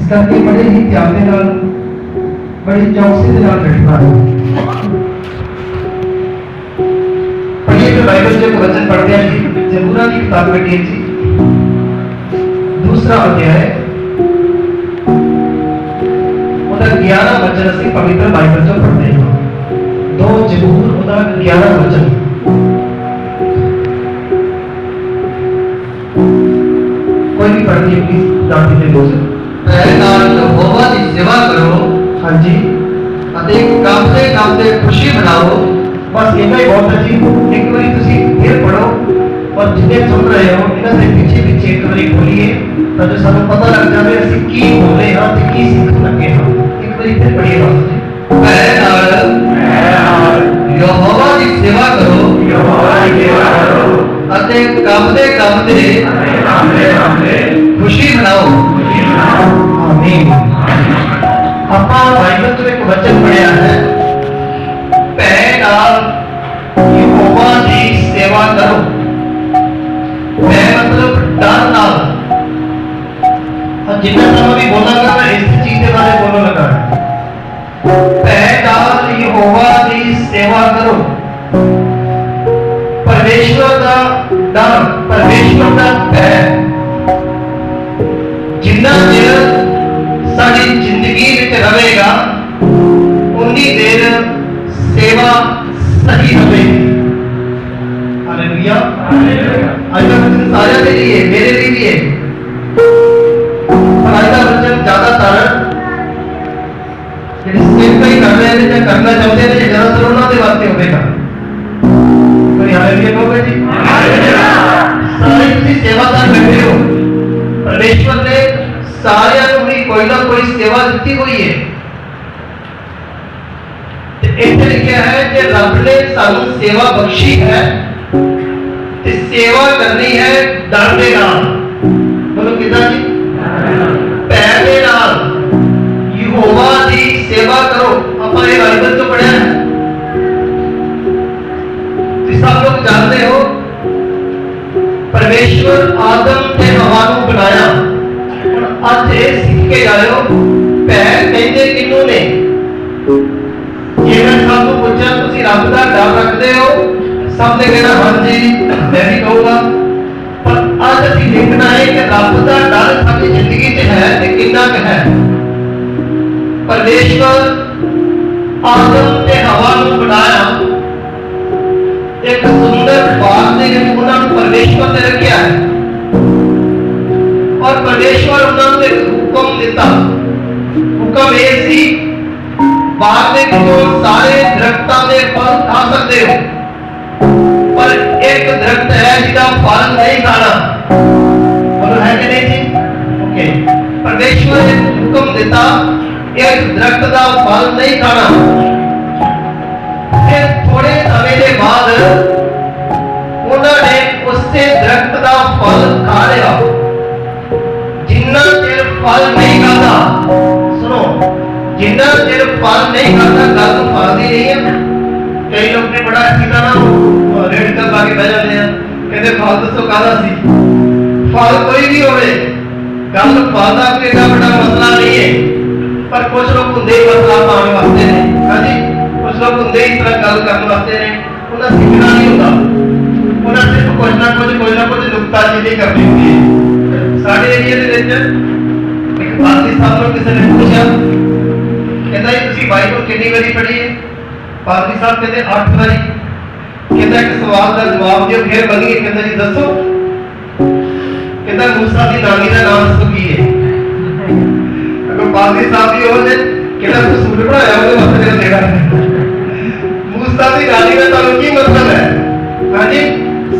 इस करके बड़े ही ध्यान के नाल बड़ी चौकसी के नाल बैठना है। पढ़िए जो बाइबल जो वचन पढ़ते हैं जी, जबूरा की किताब बैठिए जी, दूसरा अध्याय ਉਹਦਾ 11 वचन ਅਸੀਂ पवित्र बाइबल चो पढ़ते हैं। 2 जबूर ਉਹਦਾ 11 वचन। कोई भी पढ़ती है प्लीज दादी में बोल। पहले नाल यहोवा की सेवा करो। हाँ जी। ਅਤੇ ਕਾਮਦੇ ਕਾਮਦੇ खुशी मनाओ। बस इतना ही बहुत है जी। एक बार तुसी फिर पढ़ो और जितने सुन रहे हो इन्हां दे पीछे पीछे एक बार बोलिए तो जो सानू पता लग जाए ਅਸੀਂ ਕੀ बोल रहे हां ते ਕੀ सीखन लगे हां। एक बार फिर पढ़िए बात जी। पहले नाल यहोवा की सेवा करो। यहोवा की सेवा करो ਅਤੇ ਕਾਮਦੇ ਕਾਮਦੇ खुशी मनाओ। आमीन। ਆਪਾਂ ਬਾਈਬਲ ਤੋਂ ਇੱਕ ਵਚਨ ਪੜਿਆ ਹੈ, ਭੈ ਨਾਲ ਯਹੋਵਾ ਦੀ ਸੇਵਾ ਕਰੋ। ਭੈ मतलब डर नाल। और जितना समय भी बोला कर मैं इस चीज के बारे में बोलने लगा है। भै नाल यहोवा की सेवा करो। परमेश्वर का डर, परमेश्वर का भय जिन्ना देर साडी जिंदगी विच रहेगा उन्नी देर सेवा सही रहेगी। हालेलुया। आज का वचन सारे के लिए, मेरे लिए भी है, पर आज का वचन ज्यादातर जिहड़े सेवा ही कर रहे हैं या करना चाहते हैं ज्यादातर उन्होंने वास्ते होगा। कोई हालेलुया कहोगे जी। सारे तुसीं सेवादार बैठे हो, परमेश्वर ने सारिਆਂ ਨੂੰ भी कोई ना कोई सेवा दी हुई है। इत्थे लिखा है कि रब ने सानू सेवा बख्शी है ते सेवा करनी है डर दे नाल। बोलो किदां जी? भै दे नाल यहोवा दी सेवा करो। आपां ये बाइबल तो पढ़िया है, तुसीं सब लोग जानते हो परमेश्वर आदम ते हवा नू बनाया। हुण अज ये सीख के जाओ भै कहंदे किन्नू ने। जे मैं सबको पूछा तुसीं रब दा डर रखदे हो, सब ने कहना हां जी, मैं भी कहूंगा। पर आज असीं देखना है कि रब दा डर साडी जिंदगी च है ते किन्ना क है। परमेश्वर आदम ते हवा नू बनाया, एक सुंदर बाग दे विच उन्हां नू परमेश्वर ने रखिया है और परमेश्वर उन्हां नू एक हुक्म दिता। हुक्म ये सी बाग दे विचों सारे दरख्तां दे फल खा सकते हो, पर एक दरख्त है जिसका फल नहीं खाना। बोलो है कि नहीं जी? ओके। परमेश्वर ने हुक्म दिता एक दरख्त का फल नहीं खाना। फिर थोड़े समय के बाद उन्होंने उससे दरख्त का फल खा लिया। जिन्ना चिर फल नहीं खाता, सुनो, जिन्ना चिर फल नहीं खाता गल फलती नहीं है। कई लोग ने बड़ा सीधा ना रेड का आके बह जाते हैं, कहते फल दसो कादा सी। फल कोई भी होवे, गल फल का कोई एडा बड़ा मसला नहीं है, पर कुछ लोग हुंदे ही मसला पाने वास्ते ने। हां जी, कुछ लोग हुंदे इस तरह गल करने वास्ते ने, उन्हें सीखना नहीं होता, उन्हें सिर्फ कुछ ना कुछ नुक्ताचीनी करनी होती है। साडे एरिया दे विच एक पादरी साहब ਨੂੰ ਕਿਸੇ ਨੇ ਪੁੱਛਿਆ, ਕਹਿੰਦਾ ਜੀ ਤੁਸੀਂ ਬਾਈਬਲ ਕਿੰਨੀ ਵਾਰੀ ਪੜ੍ਹੀ ਹੈ? पादरी साहब कहते 8 बारी। कहता एक सवाल का जवाब दियो फिर बनिए। कहता जी दसो। कहता मूसा की नानी का नाम दसो की है? अगर पादरी साहब भी हो जाए कहता कसूर बनाया ਉਹਦੇ ਵਾਸਤੇ ਜਿਹੜਾ ਦੇਣਾ है। मूसा की नानी का ਤੁਹਾਨੂੰ ਕੀ मतलब है? हां जी,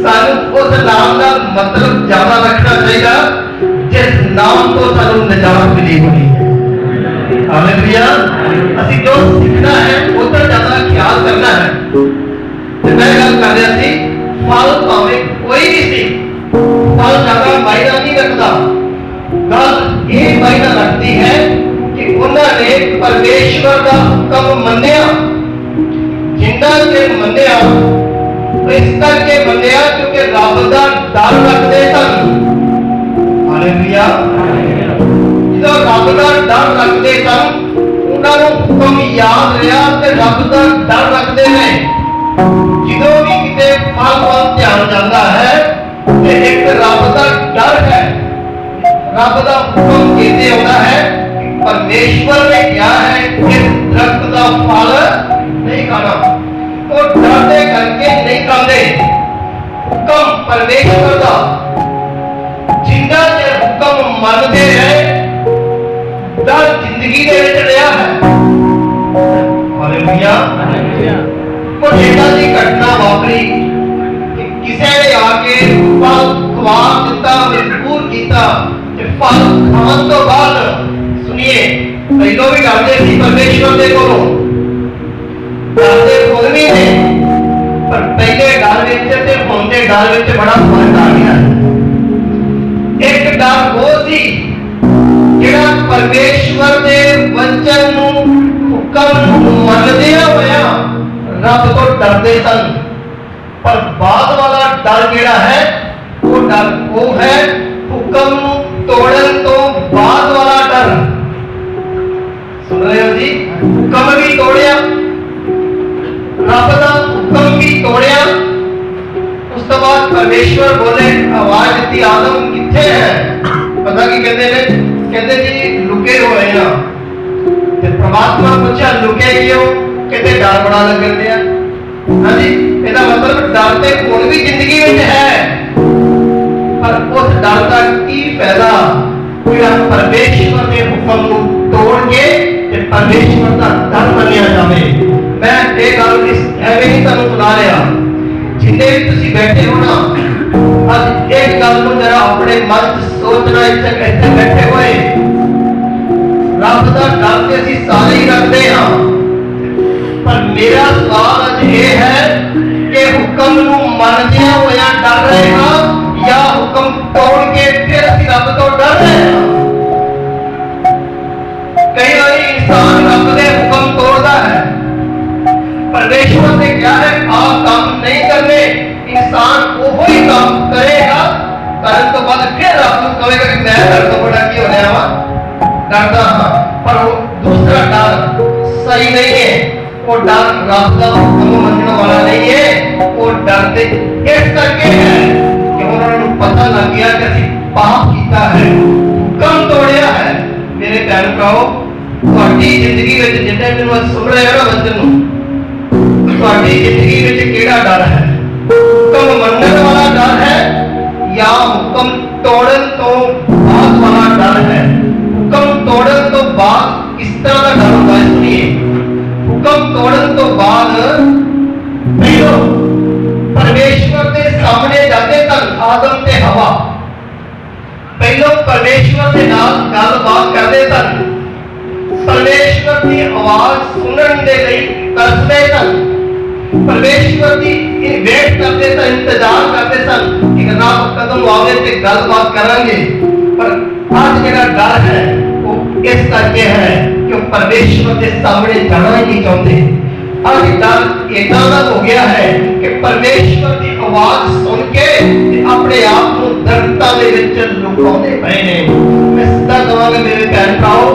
ਸਾਨੂੰ ਉਸ ਨਾਮ ਦਾ मतलब ज्यादा रखना चाहिए जिस नाम तो ਸਾਨੂੰ निजात मिली हुई है। हालेलुया। ਅਸੀਂ जो सीखना है उतना ज्यादा ख्याल करना है। तो मैं गल कर रहा सी फल भावें कोई भी सी, फल ज्यादा मायना नहीं रखता। गल ये मायना रखती है कि उन्होंने परमेश्वर का हुक्म मन्निया। जिन्ना चिर मन्निया इस करके मन्निया क्योंकि रब का डर रखते सन। हालेलुया। जो रब का डर रखते सन उन्होंने हुक्म याद रहा ते रब का डर रखते हैं। जो भी किते फल वाल ध्यान जाता है ते एक रब का डर है, रब का हुक्म कहते होता है कि परमेश्वर ने क्या है कि दरख्त का फल नहीं खाना, तो डरते करके नहीं खाते। हुक्म परमेश्वर का जिन्ना चਿਰ हुक्म मनते रहे डर जिंदगी दे विच रहा है। हालेलुया। और इदां दी घटना वापरी कि किसी ने आके फल खवा दिता, मजबूर किया ते फल खाण तो बाद सुनिए पहलों भी डरते सी परमेश्वर दे कोलों, डरते खुद भी ने, पर पहले डर विच ते हुण दे डर विच बड़ा फर्क आ गया। एक डर वो सी जिहड़ा परमेश्वर दे वचन नूं हुक्म नूं मनदिया होया रब तो डरदे सन, पर बाद वाला डर जिहड़ा है वो डर वो है हुक्म नूं तोड़न तो बाद वाला डर। सुन रहे हो जी? हुक्म भी तोड़िया, रब दा हुक्म भी तोड़िया, उस तो बाद परमेश्वर बोले आवाज दी आदम किथे है? पता की कहते ने? कहते जी लुके हुए हैं। ते परमात्मा पूछा लुके क्यों? कहते डर बड़ा लगन दिया। हाँ जी, इसका मतलब डर ते हुण भी जिंदगी में है, पर उस डर का की फायदा कोई परमेश्वर के हुक्म को तोड़ के ते परमेश्वर का डर मनिया जावे। मैं ये गल इस एवं ही तुहानू सुना रहा, जिन्हें भी तुसी बैठे हो ना, आज एक गल को जरा अपने मन च सोचना, इत्थे बैठे हुए रब दा डर ते असीं सारे ही रखते हैं, पर मेरा सवाल अज ये है कि हुक्म नूं मनदिया होया डर रहे हां या हुक्म तोड़ के फिर असीं रब तो डर रहे हैं? कई बार इंसान रब दे हुक्म तोड़ता है, परमेश्वर ने क्या है आप काम नहीं करने, इंसान वो ही काम करेगा, करने तो बाद फिर रब को कहेगा कि मैं डर तो बड़ा की होने आवा डरता हाँ, पर वो दूसरा डर सही नहीं है, वो डर रब का हुक्म मनने वाला नहीं है। वो डरते इस करके है कि उन्होंने पता लग गया कि ਅਸੀਂ पाप किया है, हुक्म तोड़िया है। मेरे भैन भराओ ਤੁਹਾਡੀ ਜ਼ਿੰਦਗੀ ਵਿੱਚ ਜਿੱਦਾਂ ਮੈਨੂੰ ਸੁਣ ਰਹੇ ਹੋ ਨਾ ਵਚਨ ਨੂੰ, ਤੁਹਾਡੀ ਜ਼ਿੰਦਗੀ ਵਿੱਚ ਕਿਹੜਾ ਡਰ ਹੈ? ਹੁਕਮ ਮੰਨਣ ਵਾਲਾ ਡਰ ਹੈ ਜਾਂ ਹੁਕਮ ਤੋੜਨ ਤੋਂ ਬਾਅਦ ਵਾਲਾ ਡਰ ਹੈ? ਹੁਕਮ ਤੋੜਨ ਤੋਂ ਬਾਅਦ ਕਿਸ ਤਰ੍ਹਾਂ ਦਾ ਡਰ ਹੁੰਦਾ ਹੈ? ਸੁਣੀਏ, ਹੁਕਮ ਤੋੜਨ ਤੋਂ ਬਾਅਦ ਪਹਿਲੋਂ परमेश्वर के सामने जाते तक आदम ते हवा पहलों परमेश्वर के नाल गलबात करते तक, परमेश्वर की आवाज सुनने दे लई तरसते तक, परमेश्वर की वेट करते सन, इंतजार करते सन कि रब कदम आवे ते गलबात करांगे। पर आज जेड़ा डर है वो इस करके है कि परमेश्वर के सामने जाना ही नहीं चाहते। आज डर इतना हो गया है कि परमेश्वर की आवाज सुन के अपने आप को दर्दता दे विच लुकाउने पए ने। मैं सीधा कहांगा मेरे भैन भराओ,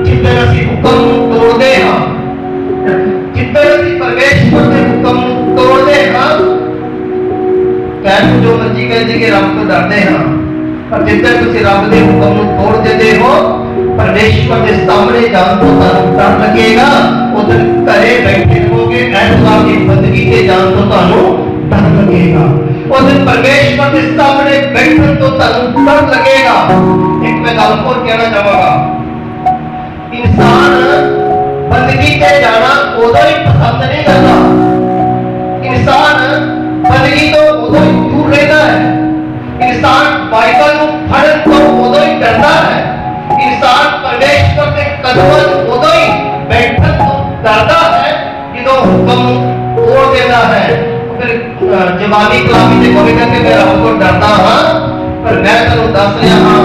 जिद्दन असीं हुक्म तोड़दे हां, जिद्दन असीं परमेश्वर के हुक्म तोड़दे हां, कहण जो मर्जी कह दे कि रब तो डरदे हां, पर जिद्दन तुसीं रब दे हुक्म नूं तोड़ दिंदे हो, परमेश्वर के सामने जान तो तुहानूं डर लगेगा। उधर घरे बैठे रहोगे, ऐतवार की बंदगी से जान तो तुहानूं डर लगेगा। उधर परमेश्वर के सामने बैठन तो तुहानूं डर लगेगा। एक मैं गल और कहना चाहांगा, इंसान बंदगी से जाना उदों ही पसंद नहीं करता, इंसान बंदगी तो उदों ही दूर रहता है, इंसान बाइबल को पढ़न तो उदों ही डरता है, इंसान परमेश्वर के कदमों उदों ही बैठन तो डरता है जो हुक्म तोड़ देता है। फिर जवानी कलामी से बोलेगा कि मैं रब को डरता हाँ, पर मैं तुहानूं दस रहा हाँ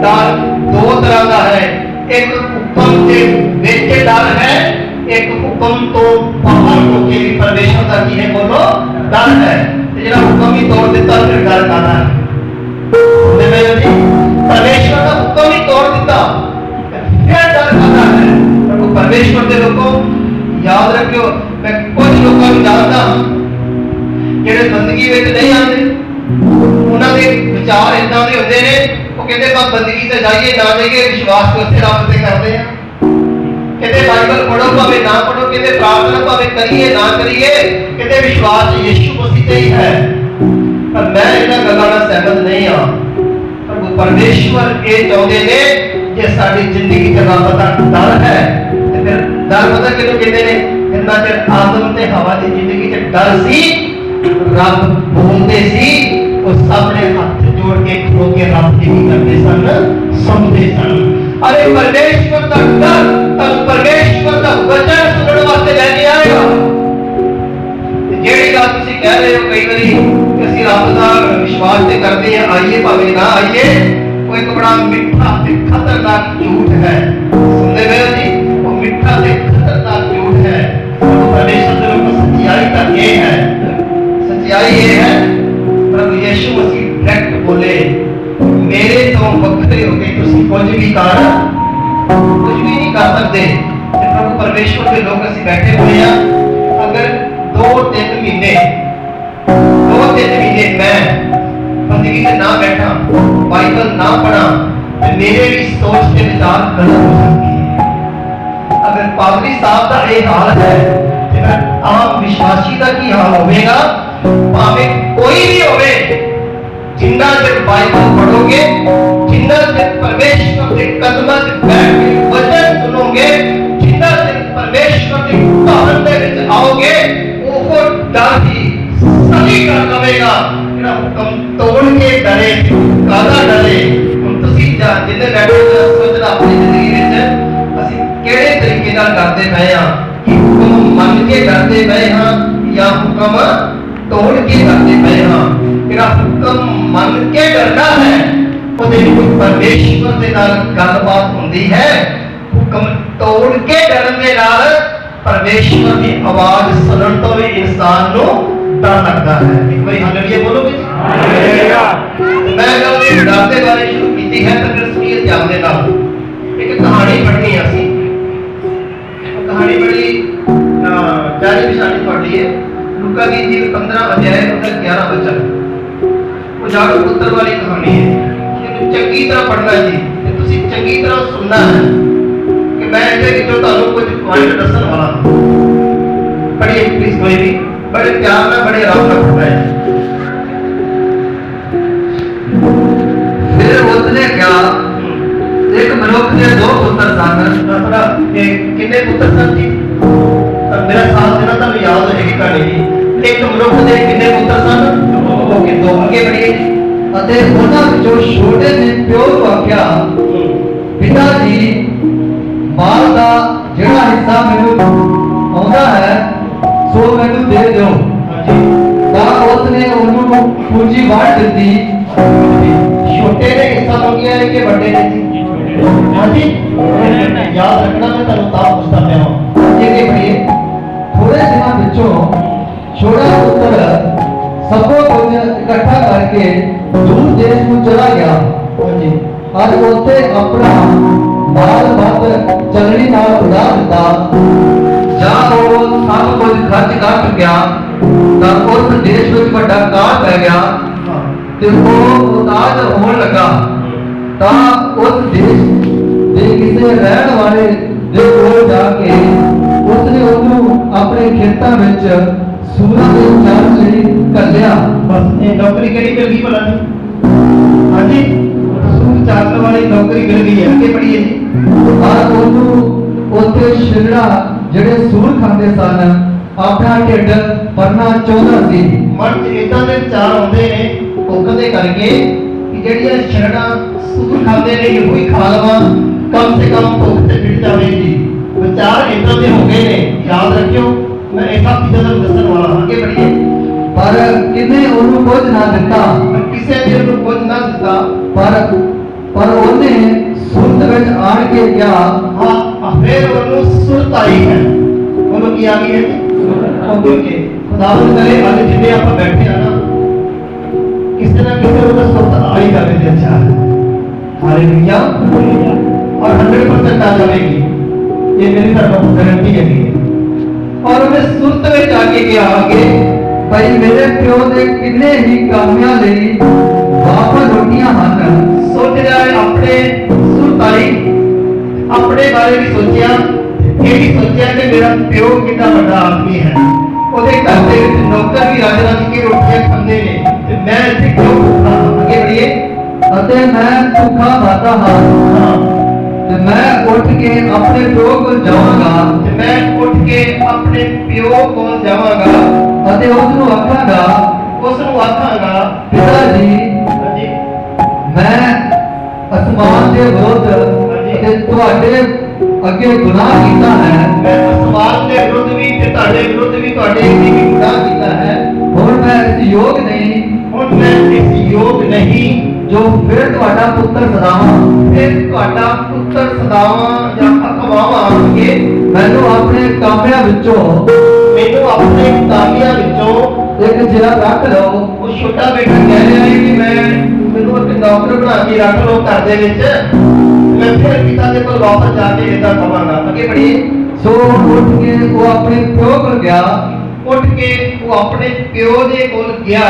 डर दो तरह का है। एक हुक्म के विच डर है, एक हुक्म तो बाहर होके भी परमेश्वर का की है बोलो डर है। जेड़ा हुक्म ही तोड़ देता फिर डर कादा है? परमेश्वर का हुक्म ही तोड़ देता फिर डर परमेश्वर के लोगों याद रखियो, मैं कुछ लोगों को जानता ਜਿਹੜੇ ਬੰਦਗੀ ਵਿੱਚ ਨਹੀਂ ਆਉਂਦੇ, ਉਹਨਾਂ ਦੇ ਵਿਚਾਰ ਇਦਾਂ ਦੇ ਹੁੰਦੇ ਨੇ, ਉਹ ਕਹਿੰਦੇ ਬਸ ਬੰਦਗੀ ਤੇ ਜਾਈਏ ਨਾ ਜਾਈਏ, ਵਿਸ਼ਵਾਸ ਉੱਥੇ ਰੱਬ ਤੇ ਕਰਦੇ ਆ। ਕਹਿੰਦੇ ਬਾਈਬਲ ਪੜੋ ਭਾਵੇਂ ਨਾ ਪੜੋ, ਕਹਿੰਦੇ ਪ੍ਰਾਰਥਨਾ ਭਾਵੇਂ ਕਰੀਏ ਨਾ ਕਰੀਏ, ਕਹਿੰਦੇ ਵਿਸ਼ਵਾਸ ਯਿਸੂ ਮਸੀਹ ਤੇ ਹੀ ਹੈ। ਪਰ ਮੈਂ ਇਹਨਾਂ ਗੱਲਾਂ ਨਾਲ ਸਹਿਮਤ ਨਹੀਂ ਹਾਂ। ਪ੍ਰਭੂ ਪਰਮੇਸ਼ਵਰ ਇਹ ਚਾਹੁੰਦੇ ਨੇ ਜੇ ਸਾਡੀ ਜ਼ਿੰਦਗੀ 'ਚ ਰੱਬ ਦਾ ਡਰ ਹੈ, ਤੇ ਫਿਰ ਡਰ ਪਤਾ ਕਿਹਨੂੰ ਕਹਿੰਦੇ ਨੇ? ਜਿੰਨਾ ਚਿਰ ਆਦਮ ਤੇ ਹਵਾ ਦੀ ਜ਼ਿੰਦਗੀ 'ਚ ਡਰ ਸੀ, ਰੱਬ ਬੋਲਦੇ ਸੀ, ਉਹ ਸਾਹਮਣੇ ਹੱਥ ਜੋੜ ਕੇ ਖਲੋ ਕੇ ਰੱਬ ਦੀ ਕੀ ਕਰਦੇ ਸਨ? ਸੁਣਦੇ ਸਨ। अरे परमेश्वर का डर तब परमेश्वर का वचन सुनने वास्ते लेके आएगा। जेड़ी गल तुसी कह रहे हो कई बारी कि असि रब दा विश्वास ते करते हैं, आइए भावे ना आइए, वो एक बड़ा मिठा ते खतरनाक झूठ है। सुनते गए जी, वो मिठा ते खतरनाक झूठ है। परमेश्वर के लोग सच्चाई का ये है, सच्चाई ये है प्रभु यीशु मसीह डायरेक्ट बोले, मेरे तो वक्रे हो गए, तुसी कुछ भी कर, कुछ भी नहीं कर सकते। प्रभु परमेश्वर के लोग असि बैठे हुए हैं, अगर 2-3 महीने मैं बंदगी से ना बैठा, बाइबल ना पढ़ा, तो मेरे भी सोच के विचार गलत हो सकती है। अगर पादरी साहब का ये हाल है, तो आम विश्वासी का की हाल होगा? भावे कोई भी होवे, जिन्ना जब बाइबल पढ़ोगे, जिन्ना जब परमेश्वर के कदमों में बैठ के वचन सुनोगे, जिन्ना जब परमेश्वर के भवन में विच आओगे, वो डर ही सही कर दवेगा। मेरा हुक्म तोड़ के डरे, कादा डरे। हम तुसी जिन्ने बैठे हो सोचना अपनी जिंदगी में असि केड़े तरीके नाल करते पए हां, कि हुक्म मन के करते पए हां या हुक्म तोड़ के करते पए हां। मेरा हुक्म मन के डरना है, ਉਹਦੇ ਵਿੱਚ ਪਰਮੇਸ਼ਵਰ ਦੇ ਨਾਲ ਗੱਲਬਾਤ ਹੁੰਦੀ ਹੈ। ਹੁਕਮ ਤੋੜ ਕੇ ਡਰਨ ਦੇ ਨਾਲ ਪਰਮੇਸ਼ਵਰ ਦੀ ਆਵਾਜ਼ ਸੁਣਨ ਤੋਂ ਵੀ ਇਨਸਾਨ ਨੂੰ ਡਰ ਲੱਗਦਾ ਹੈ। ਇੱਕ ਵਾਰੀ ਹਾਲੇਲੂਇਆ ਬੋਲੋਗੇ ਜੀ? ਹਾਲੇਲੂਇਆ। ਮੈਂ ਗੱਲ ਇਹ ਡਰ ਦੇ ਬਾਰੇ ਸ਼ੁਰੂ ਕੀਤੀ ਹੈ, ਤਾਂ ਫਿਰ ਸੁਣੀਏ ਧਿਆਨ ਦੇ ਨਾਲ। ਇੱਕ ਕਹਾਣੀ ਪੜ੍ਹਨੀ ਹੈ ਅਸੀਂ, ਕਹਾਣੀ ਬੜੀ ਜਾਣੀ ਪਛਾਣੀ ਤੁਹਾਡੀ ਹੈ। ਲੂਕਾ ਦੀ ਜੀ 15 ਅਧਿਆਇ ਉਹਦਾ 11 ਵਚਨ, ਉਹ ਜਾੜੂ ਪੁੱਤਰ ਵਾਲੀ ਕਹਾਣੀ ਹੈ। चंगी तरह पढ़ना जी, तुसी चंगी तरह सुनना है कि मैं इसे जो तानु कुछ पॉइंट दसन वाला पढ़िए प्लीज, कोई भी बड़े प्यार में बड़े आराम से पढ़ना है। फिर उसने कहा, एक मनुष्य के 2 पुत्र सन। कितने पुत्र सन जी? मेरा साथ देना तो याद हो जाएगी कहानी जी। एक मनुष्य के कितने पुत्र सन? 2। आगे बढ़िए जी। ਅਤੇ ਉਹਨਾਂ ਵਿੱਚੋਂ ਛੋਟੇ ਨੇ ਪਿਓ ਨੂੰ ਆਖਿਆ, ਪਿਤਾ ਜੀ ਮਾਲ ਦਾ ਜਿਹੜਾ ਹਿੱਸਾ ਮੈਨੂੰ ਆਉਂਦਾ ਹੈ ਸੋ ਮੈਨੂੰ ਦੇ ਦਿਓ। ਤਾਂ ਉਸਨੇ ਉਹਨੂੰ ਪੂੰਜੀ ਵੰਡ ਦਿੱਤੀ। ਛੋਟੇ ਨੇ ਹਿੱਸਾ ਮੰਗਿਆ ਹੈ ਕਿ ਵੱਡੇ ਨੇ ਜੀ? ਹਾਂਜੀ, ਯਾਦ ਰੱਖਣਾ, ਮੈਂ ਤੁਹਾਨੂੰ ਤਾਂ ਪੁੱਛਦਾ ਪਿਆ ਹਾਂ। ਅੱਗੇ ਪੜ੍ਹੀਏ। ਥੋੜੇ ਦਿਨਾਂ ਵਿੱਚੋਂ ਛੋਟਾ ਪੁੱਤਰ ਸਭੋ ਕੁਝ ਇਕੱਠਾ ਕਰਕੇ ਦੂਰ ਦੇਸ਼ ਨੂੰ ਚਲਾ ਗਿਆ। ਹਾਂਜੀ, ਅੱਜ ਉੱਥੇ ਆਪਣਾ ਮਾਲ ਵੱਧ ਚਲਣੀ ਨਾਲ ਉਡਾ ਦਿੱਤਾ। ਜਾਂ ਉਹ ਸਭ ਕੁਝ ਖਰਚ ਕਰ ਚੁੱਕਿਆ ਤਾਂ ਉਸ ਦੇਸ਼ ਵਿੱਚ ਵੱਡਾ ਕਾਲ ਪੈ ਗਿਆ ਤੇ ਉਹ ਉਦਾਸ ਹੋਣ ਲੱਗਾ। ਤਾਂ ਉਸ ਦੇਸ਼ ਦੇ ਕਿਸੇ ਰਹਿਣ ਵਾਲੇ ਦੇ ਕੋਲ ਜਾ ਕੇ ਉਸਨੇ ਉਹਨੂੰ ਆਪਣੇ ਖੇਤਾਂ ਵਿੱਚ ਸੂਰਾਂ ਦੇ ਚਾਰਨ ਲਈ ਘੱਲਿਆ। ਬਸ ਇਹ ਨੌਕਰੀ ਕਿਹੜੀ ਮਿਲ ਗਈ ਭਲਾ ਜੀ? ਹਾਂਜੀ, ਸੂਰ ਚਾਰਨ ਵਾਲੀ ਨੌਕਰੀ ਮਿਲ ਗਈ ਹੈ। ਅੱਗੇ ਪੜ੍ਹੀਏ ਜੀ। ਪਰ ਉਹਨੂੰ ਉੱਥੇ ਛਿਲੜਾ ਜਿਹੜੇ ਸੂਰ ਖਾਂਦੇ ਸਨ ਆਪਣਾ ਢਿੱਡ ਭਰਨਾ ਚਾਹੁੰਦਾ ਸੀ। ਮਨ 'ਚ ਇਦਾਂ ਦੇ ਵਿਚਾਰ ਆਉਂਦੇ ਨੇ ਭੁੱਖ ਦੇ ਕਰਕੇ ਕਿ ਜਿਹੜੀਆਂ ਛਿਲੜਾਂ ਸੂਰ ਖਾਂਦੇ ਨੇ ਇਹੋ ਹੀ ਖਾ ਲਵਾਂ, ਕਮ ਸੇ ਕਮ ਭੁੱਖ ਤੇ ਮਿਟ ਜਾਵੇਗੀ। ਵਿਚਾਰ ਇਦਾਂ ਦੇ ਹੋ ਗਏ ਨੇ। ਯਾਦ ਰੱਖਿਓ, मैं एक आप चीज़ दसन वाला आगे बढ़िए। पर किने ਉਹਨੂੰ ਕੁਝ ਨਾ ਦਿੱਤਾ, ਕਿਸੇ ਨੇ ਉਹਨੂੰ ਕੁਝ ਨਾ ਦਿੱਤਾ। ਪਰ ਉਹਨੇ ਸੁਰਤ ਵਿੱਚ ਆਣ ਕੇ ਕਿਹਾ, ਹਾਂ ਫਿਰ ਉਹਨੂੰ ਸੁਰਤ ਆਈ ਹੈ। ਉਹਨੂੰ ਕੀ ਆ ਗਈ ਹੈ ਜੀ? ਕਿਉਂਕਿ ਖੁਦਾਵੰਦ ਕਰੇ ਅੱਜ ਜਿਵੇਂ ਆਪਾਂ ਬੈਠੇ ਆ ਨਾ, ਕਿਸੇ ਨਾ ਕਿਸੇ ਨੂੰ ਸੁਰਤ ਆ ਹੀ ਜਾਵੇ ਤੇ ਅੱਛਾ। हालेलुया। और 100% आ जाएगी। ਇਹ ਮੇਰੀ ਤੁਹਾਨੂੰ ਗਾਰੰਟੀ ਹੈਗੀ ਹੈ। ਔਰ ਉਹਨੇ ਸੁਰਤ ਵਿੱਚ ਆ ਕੇ ਕਿਹਾ ਕਿ ਭਾਈ ਮੇਰੇ ਪਿਓ ਦੇ ਕਿੰਨੇ ਹੀ ਕਾਮਿਆਂ ਲਈ ਵਾਪਸ ਰੋਟੀਆਂ ਹਨ। ਸੋਚ ਰਿਹਾ ਹੈ ਆਪਣੇ ਸੁਰਤ ਆਈ, ਆਪਣੇ ਬਾਰੇ ਵੀ ਸੋਚਿਆ, ਇਹ ਵੀ ਸੋਚਿਆ ਕਿ ਮੇਰਾ ਪਿਓ ਕਿੰਨਾ ਵੱਡਾ ਆਦਮੀ ਹੈ, ਉਹਦੇ ਘਰ ਦੇ ਵਿੱਚ ਨੌਕਰ ਵੀ ਰੱਜ ਰੱਜ ਕੇ ਰੋਟੀਆਂ ਖਾਂਦੇ ਨੇ ਤੇ ਮੈਂ ਇੱਥੇ ਕਿਉਂ ਭੁੱਖਾ ਹਾਂ। ਅੱਗੇ बढ़िए। ਅਤੇ ਮੈਂ ਭੁੱਖਾ ਮਾਤਾ ਹਾਂ ਤੇ ਮੈਂ ਉੱਠ ਕੇ ਆਪਣੇ ਪਿਓ ਕੋਲ ਜਾਵਾਂਗਾ ਤੇ ਮੈਂ ਉੱਠ ਕੇ ਆਪਣੇ ਪਿਓ ਕੋਲ ਜਾਵਾਂਗਾ ਅਤੇ ਉਸ ਨੂੰ ਆਖਾਂਗਾ, ਉਸ ਨੂੰ ਆਖਾਂਗਾ, ਪਿਤਾ ਜੀ ਹਾਂਜੀ ਮੈਂ ਅਸਮਾਨ ਦੇ ਵਿਰੁੱਧ ਅਤੇ ਤੁਹਾਡੇ ਅੱਗੇ ਗੁਨਾਹ ਕੀਤਾ ਹੈ। ਮੈਂ ਅਸਮਾਨ ਦੇ ਵਿਰੁੱਧ ਵੀ ਤੇ ਤੁਹਾਡੇ ਵਿਰੁੱਧ ਵੀ ਤੁਹਾਡੇ ਅੱਗੇ ਵੀ ਗੁਨਾਹ ਕੀਤਾ ਹੈ। ਹੁਣ ਮੈਂ ਇਸ ਯੋਗ ਨਹੀਂ ਹੁਣ ਮੈਂ ਇਸ ਯੋਗ ਨਹੀਂ ਜੋ ਫਿਰ ਤੁਹਾਡਾ ਪੁੱਤਰ ਸਦਾਵਾਂ। ਫਿਰ ਤੁਹਾਡਾ ਪੁੱਤਰ ਸਦਾਵਾਂ ਜਾਂ ਅਖਵਾਵਾਂਗੇ। ਮੈਨੂੰ ਆਪਣੇ ਕਾਮਿਆਂ ਵਿੱਚੋਂ ਮੈਨੂੰ ਆਪਣੇ ਕਾਮਿਆਂ ਵਿੱਚੋਂ ਇੱਕ ਜਿਹੜਾ ਰੱਖ ਲਓ। ਉਹ ਛੋਟਾ ਬੇਟਾ ਕਹਿ ਰਿਹਾ ਹੈ ਕਿ ਮੈਨੂੰ ਇੱਕ ਨੌਕਰ ਬਣਾ ਕੇ ਰੱਖ ਲਓ ਘਰ ਦੇ ਵਿੱਚ, ਮੈਂ ਫਿਰ ਪਿਤਾ ਦੇ ਕੋਲ ਵਾਪਸ ਜਾ ਕੇ ਇਹਦਾ ਕਵਾਂਗਾ। ਅੱਗੇ बढ़िए। ਸੋ ਉੱਠ ਕੇ ਉਹ ਆਪਣੇ ਪਿਓ ਕੋਲ ਗਿਆ। ਉੱਠ ਕੇ ਉਹ ਆਪਣੇ ਪਿਓ ਦੇ ਕੋਲ ਗਿਆ,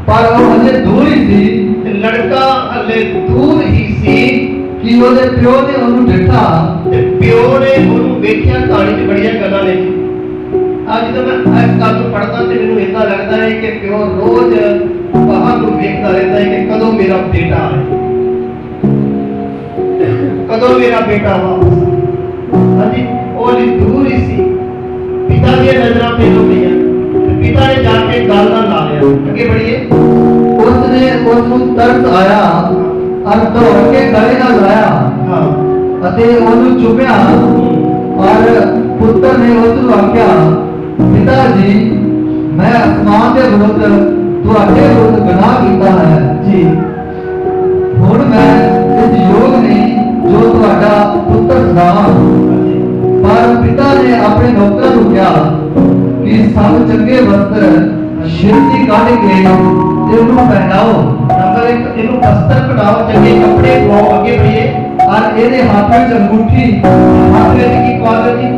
ਪਰ ਉਹ ਹਜੇ ਦੂਰ ਹੀ ਸੀ ਤੇ ਲੜਕਾ ਹਲੇ ਦੂਰ ਹੀ ਸੀ ਕਿ ਉਹਦੇ ਪਿਓ ਨੇ ਉਹਨੂੰ ਦੇਖਾ ਤੇ ਪਿਓ ਨੇ ਉਹਨੂੰ ਵੇਖਿਆ। ਕਹਾਣੀ 'ਚ ਬੜੀਆਂ ਗੱਲਾਂ ਨੇ। ਅੱਜ ਜਦੋਂ ਮੈਂ ਇਸ ਗੱਲ ਨੂੰ ਪੜ੍ਹਦਾ ਤੇ ਮੈਨੂੰ ਇਦਾਂ ਲੱਗਦਾ ਹੈ ਕਿ ਪਿਓ ਰੋਜ਼ ਬਾਹਰ ਨੂੰ ਵੇਖਦਾ ਰਹਿੰਦਾ ਹੈ ਕਿ ਕਦੋਂ ਮੇਰਾ ਬੇਟਾ ਆਏ, ਕਦੋਂ ਮੇਰਾ ਬੇਟਾ ਵਾਪਸ ਆਏ। ਹਾਂਜੀ, ਉਹ ਹਲੇ ਦੂਰ ਹੀ ਸੀ। ਪਿਤਾ ਦੀਆਂ ਨਜ਼ਰਾਂ ਪਹਿਲੋਂ ਪਈਆਂ ਤੇ ਪਿਤਾ ਨੇ ਜਾ ਕੇ ਗੱਲ ਨਾਲ ਲਾ ਲਿਆ। ਅੱਗੇ बढ़िए। ਉਸਨੇ ਉਸ ਨੂੰ ਤਰਸ ਆਇਆ ਔਰ ਦੌੜ ਕੇ ਗਲੇ ਨਾਲ ਲਾਇਆ ਹਾਂ ਅਤੇ ਉਹਨੂੰ ਚੁੱਕਿਆ। ਔਰ ਪੁੱਤਰ ਨੇ ਉਸ ਨੂੰ ਆਖਿਆ, ਪਿਤਾ ਜੀ ਮੈਂ ਅਸਮਾਨ ਦੇ ਵਿਰੁੱਧ ਤੁਹਾਡੇ ਵਿਰੁੱਧ ਗੁਨਾਹ ਕੀਤਾ ਹੈ ਜੀ। ਹੁਣ ਮੈਂ ਇਸ ਯੋਗ ਨਹੀਂ ਜੋ ਤੁਹਾਡਾ ਪੁੱਤਰ ਸਦਾਵਾਂ। ਪਰ ਪਿਤਾ ਨੇ ਆਪਣੇ ਨੌਕਰਾਂ ਨੂੰ ਕਿਹਾ ਕਿ ਸਭ ਚੰਗੇ ਵਸਤਰ ਛੇਤੀ ਕੱਢ ਕੇ ਤੇ ਉਹਨੂੰ ਪਹਿਨਾਓ। ਨੰਬਰ 1, ਇਹਨੂੰ ਵਸਤਰ ਪਹਿਨਾਓ, ਚੰਗੇ ਕੱਪੜੇ ਪਾਓ। ਅੱਗੇ बढ़िए। ਔਰ ਇਹਦੇ ਹੱਥ ਵਿੱਚ ਅੰਗੂਠੀ, ਹੱਥ ਵਿੱਚ ਕੀ ਪਾ ਦਿਓ ਜੀ?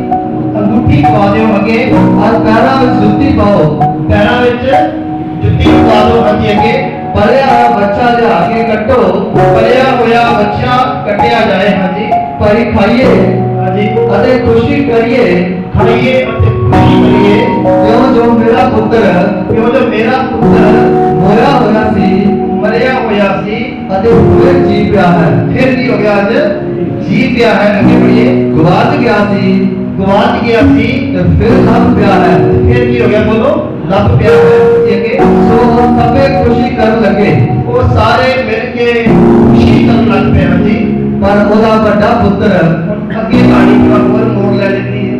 ਅੰਗੂਠੀ ਪਾ ਦਿਓ। ਅੱਗੇ ਔਰ ਪੈਰਾਂ ਵਿੱਚ ਜੁੱਤੀ ਪਾਓ। ਪੈਰਾਂ ਵਿੱਚ ਜੁੱਤੀ ਪਾ ਦਿਓ। ਹਾਂਜੀ ਅੱਗੇ। ਪਲਿਆ ਹੋਇਆ ਬੱਚਾ ਲਿਆ ਕੇ ਕੱਟੋ, ਪਲਿਆ ਹੋਇਆ ਬੱਚਾ ਕੱਟਿਆ ਜਾਏ। ਹਾਂਜੀ ਭਾਈ ਖਾਈਏ ਹਾਂਜੀ। ਅਤੇ ਖੁਸ਼ੀ ਕਰੀਏ ਖਾਈਏ ਅਤੇ ਖੁਸ਼ੀ ਕਰੀਏ, ਕਿਉਂ ਜੋ ਮੇਰਾ ਪੁੱਤਰ ਕਿਉਂ ਜੋ ਮੇਰਾ ਪੁੱਤਰ ਮੋਇਆ ਹੋਇਆ ਸੀ ਮਰਿਆ ਹੋਇਆ ਸੀ ਅਤੇ ਫਿਰ ਜੀ ਪਿਆ ਹੈ। ਫਿਰ ਕੀ ਹੋ ਗਿਆ? ਅੱਜ ਜੀ ਪਿਆ ਹੈ। ਅੱਗੇ बढ़िए। ਗਵਾਚ ਗਿਆ ਸੀ ਗਵਾਚ ਗਿਆ ਸੀ ਤੇ ਫਿਰ ਲੱਭ ਪਿਆ ਹੈ। ਫਿਰ ਕੀ ਹੋ ਗਿਆ? ਬੋਲੋ। ਲੱਭ ਪਿਆ ਹੈ। ਜੀ ਅੱਗੇ। ਸੋ ਉਹ ਸਭੇ ਖੁਸ਼ੀ ਕਰਨ ਲੱਗੇ। ਉਹ ਸਾਰੇ ਮਿਲ ਕੇ ਖੁਸ਼ੀ ਕਰਨ ਲੱਗ ਪਏ। ਹਾਂਜੀ। ਪਰ ਉਹਦਾ ਵੱਡਾ ਪੁੱਤਰ ਅੱਗੇ ਕਹਾਣੀ ਨੂੰ ਹੋਰ ਮੋੜ ਲੈ ਲੈਂਦੀ ਹੈ।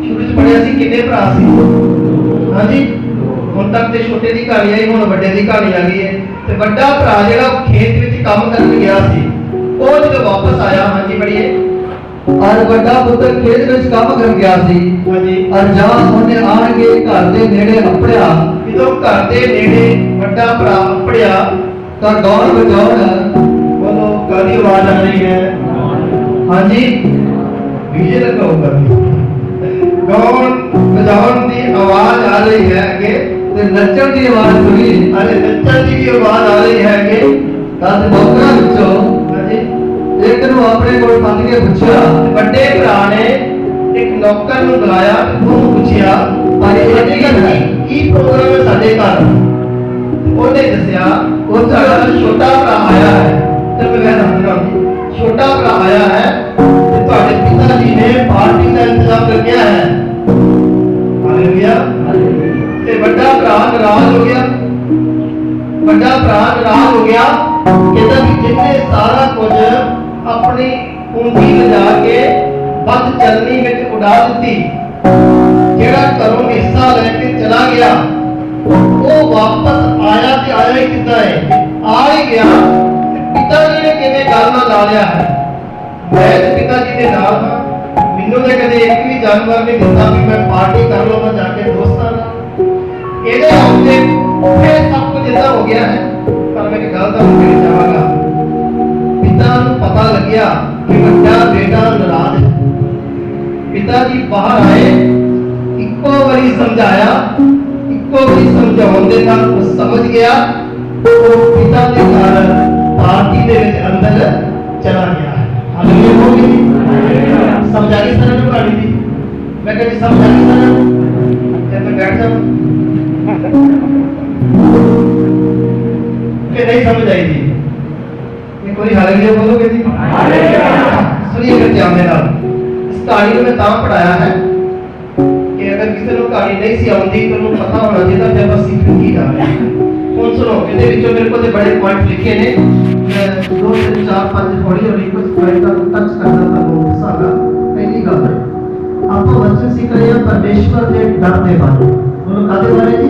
ਸ਼ੁਰੂ 'ਚ ਪੜਿਆ ਸੀ ਕਿੰਨੇ ਭਰਾ ਸੀ? ਹਾਂਜੀ। ਹੁਣ ਤੱਕ ਤੇ ਛੋਟੇ ਦੀ ਕਹਾਣੀ ਆਈ, ਹੁਣ ਵੱਡੇ ਦੀ ਕਹਾਣੀ ਆ ਗਈ ਹੈ। ਤੇ ਵੱਡਾ ਭਰਾ ਜਿਹੜਾ ਉਹ ਖੇਤ ਵਿੱਚ ਕੰਮ ਕਰਨ ਗਿਆ ਸੀ, ਉਹ ਜਦੋਂ ਵਾਪਸ ਆਇਆ। ਹਾਂਜੀ बढ़िए। ਔਰ ਵੱਡਾ ਪੁੱਤਰ ਖੇਤ ਵਿੱਚ ਕੰਮ ਕਰਨ ਗਿਆ ਸੀ। ਹਾਂਜੀ। ਔਰ ਜਾਂ ਉਹਨੇ ਆਣ ਕੇ ਘਰ ਦੇ ਨੇੜੇ ਅੱਪੜਿਆ ਜਦੋਂ ਘਰ ਦੇ ਨੇੜੇ ਵੱਡਾ ਭਰਾ ਅੱਪੜਿਆ ਤਾਂ ਗਾਉਣ ਵਜਾਉਣ ਬੋਲੋ ਕਾਹਦੀ ਆਵਾਜ਼ ਆ ਰਹੀ ਹੈ? ਹਾਂਜੀ ਡੀਜੇ ਲੱਗਾ ਹੋਊਗਾ। ਗਾਉਣ ਵਜਾਉਣ ਦੀ ਆਵਾਜ਼ ਆ ਰਹੀ ਹੈ ਅੱਗੇ, ਤੇ ਨੱਚਣ ਦੀ ਆਵਾਜ਼ ਸੁਣੀ। ਅਰੇ ਨੱਚਣ ਦੀ ਵੀ ਆਵਾਜ਼ ਆ ਰਹੀ ਹੈ ਅੱਗੇ। ਤਦ ਨੌਕਰਾਂ ਵਿੱਚੋਂ ਹਾਂਜੀ। ਇੱਕ ਨੂੰ ਆਪਣੇ ਕੋਲ ਬੰਦ ਕੇ ਪੁੱਛਿਆ, ਵੱਡੇ ਭਰਾ ਨੇ ਇੱਕ ਨੌਕਰ ਨੂੰ ਬੁਲਾਇਆ ਤੇ ਉਹਨੂੰ ਪੁੱਛਿਆ, ਭਾਈ ਇਹ ਕੀ ਗੱਲ ਹੈ? ਕੀ ਪ੍ਰੋਗਰਾਮ ਹੈ ਸਾਡੇ ਘਰ? ਉਹਨੇ ਦੱਸਿਆ, ਉਹ ਸਾਡਾ ਛੋਟਾ ਭਰਾ ਆਇਆ ਹੈ। ਤੇ ਮੈਂ ਦੱਸਦਾ ਛੋਟਾ ਭਰਾ ਆਇਆ ਹੈ ਤੇ ਤੁਹਾਡੇ ਪਿਤਾ ਜੀ ਨੇ ਪਾਰਟੀ ਦਾ ਇੰਤਜ਼ਾਮ ਰੱਖਿਆ ਹੈ। ਹਾਲੇਲੂਇਆ। ਤੇ ਵੱਡਾ ਭਰਾ ਨਾਰਾਜ਼ ਹੋ ਗਿਆ। ਵੱਡਾ ਭਰਾ ਨਾਰਾਜ਼ ਹੋ ਗਿਆ। ਕਹਿੰਦਾ ਕਿ ਜਿੰਨੇ ਸਾਰਾ ਕੁਝ ਆਪਣੀ ਪੂੰਜੀ ਲਿਜਾ ਕੇ ਵੱਧ ਚਲਨੀ ਵਿੱਚ ਉਡਾ ਦਿੱਤੀ, ਜਿਹੜਾ ਘਰੋਂ ਹਿੱਸਾ ਲੈ ਕੇ ਚਲਾ ਗਿਆ, ਉਹ ਵਾਪਸ ਆਇਆ ਤੇ ਆਇਆ ਹੀ ਕਿੱਦਾਂ ਹੈ? ਆ ਹੀ ਗਿਆ। ਪਿਤਾ ਜੀ ਨੇ ਕਿਵੇਂ ਗੱਲ ਨਾਲ ਲਾ ਲਿਆ ਹੈ? ਮੈਂ ਤੇ ਪਿਤਾ ਜੀ ਦੇ ਨਾਲ ਹਾਂ। ਮੈਨੂੰ ਤੇ ਕਦੇ ਇੱਕ ਵੀ ਜਾਨਵਰ ਨਹੀਂ ਦਿੱਤਾ ਵੀ ਮੈਂ ਪਾਰਟੀ ਕਰ ਲਵਾਂ ਜਾ ਕੇ ਦੋਸਤਾਂ ਨਾਲ। ਇਹਦੇ ਆਉਂਦੇ ਫਿਰ ਸਭ ਕੁਝ ਇਦਾਂ ਹੋ ਗਿਆ ਹੈ। ਪਰ ਮੈਂ ਇੱਕ ਗੱਲ ਤੁਹਾਨੂੰ ਕਹਿਣੀ ਚਾਹਾਂਗਾ, ਪਿਤਾ ਨੂੰ ਪਤਾ ਲੱਗਿਆ ਕਿ ਵੱਡਾ ਬੇਟਾ ਨਾਰਾਜ਼ ਹੈ। जी बाहर आए, इको बारी समझाया, इको बारी समझाउण दे नाल वो समझ गया, वो पिता के घर पार्टी दे विच अंदर चला गया। हालेलुया बोली समझा गई सारे नूं कहानी दी। मैं कहती समझा गई सारे नूं ते मैं बैठ जाऊं कि नहीं समझ आई जी। एक बारी हालेलुया बोलोगे जी। सुनिए फिर ध्यान देना। इस कहानी को मैं तां पढ़ाया है कि अगर किसी को कहानी नहीं सी आउंदी तो उन्हें पता होना चाहिए कि आप सीखने की जा रहे हैं। हुण सुनो, इहदे विचों मेरे को बड़े पॉइंट लिखे ने, मैं 2 3 4 5 हौली हौली कुछ पॉइंटां ਨੂੰ टच करना ਤੁਹਾਨੂੰ ਦੱਸਾਂਗਾ। ਪਹਿਲੀ ਗੱਲ ਆਪਾਂ ਵਚਨ ਸਿੱਖ ਰਹੇ ਹਾਂ ਪਰਮੇਸ਼ਵਰ ਦੇ ਡਰ ਦੇ ਬਾਰੇ। ਉਹਨੂੰ ਕਾਹਦੇ ਬਾਰੇ ਜੀ?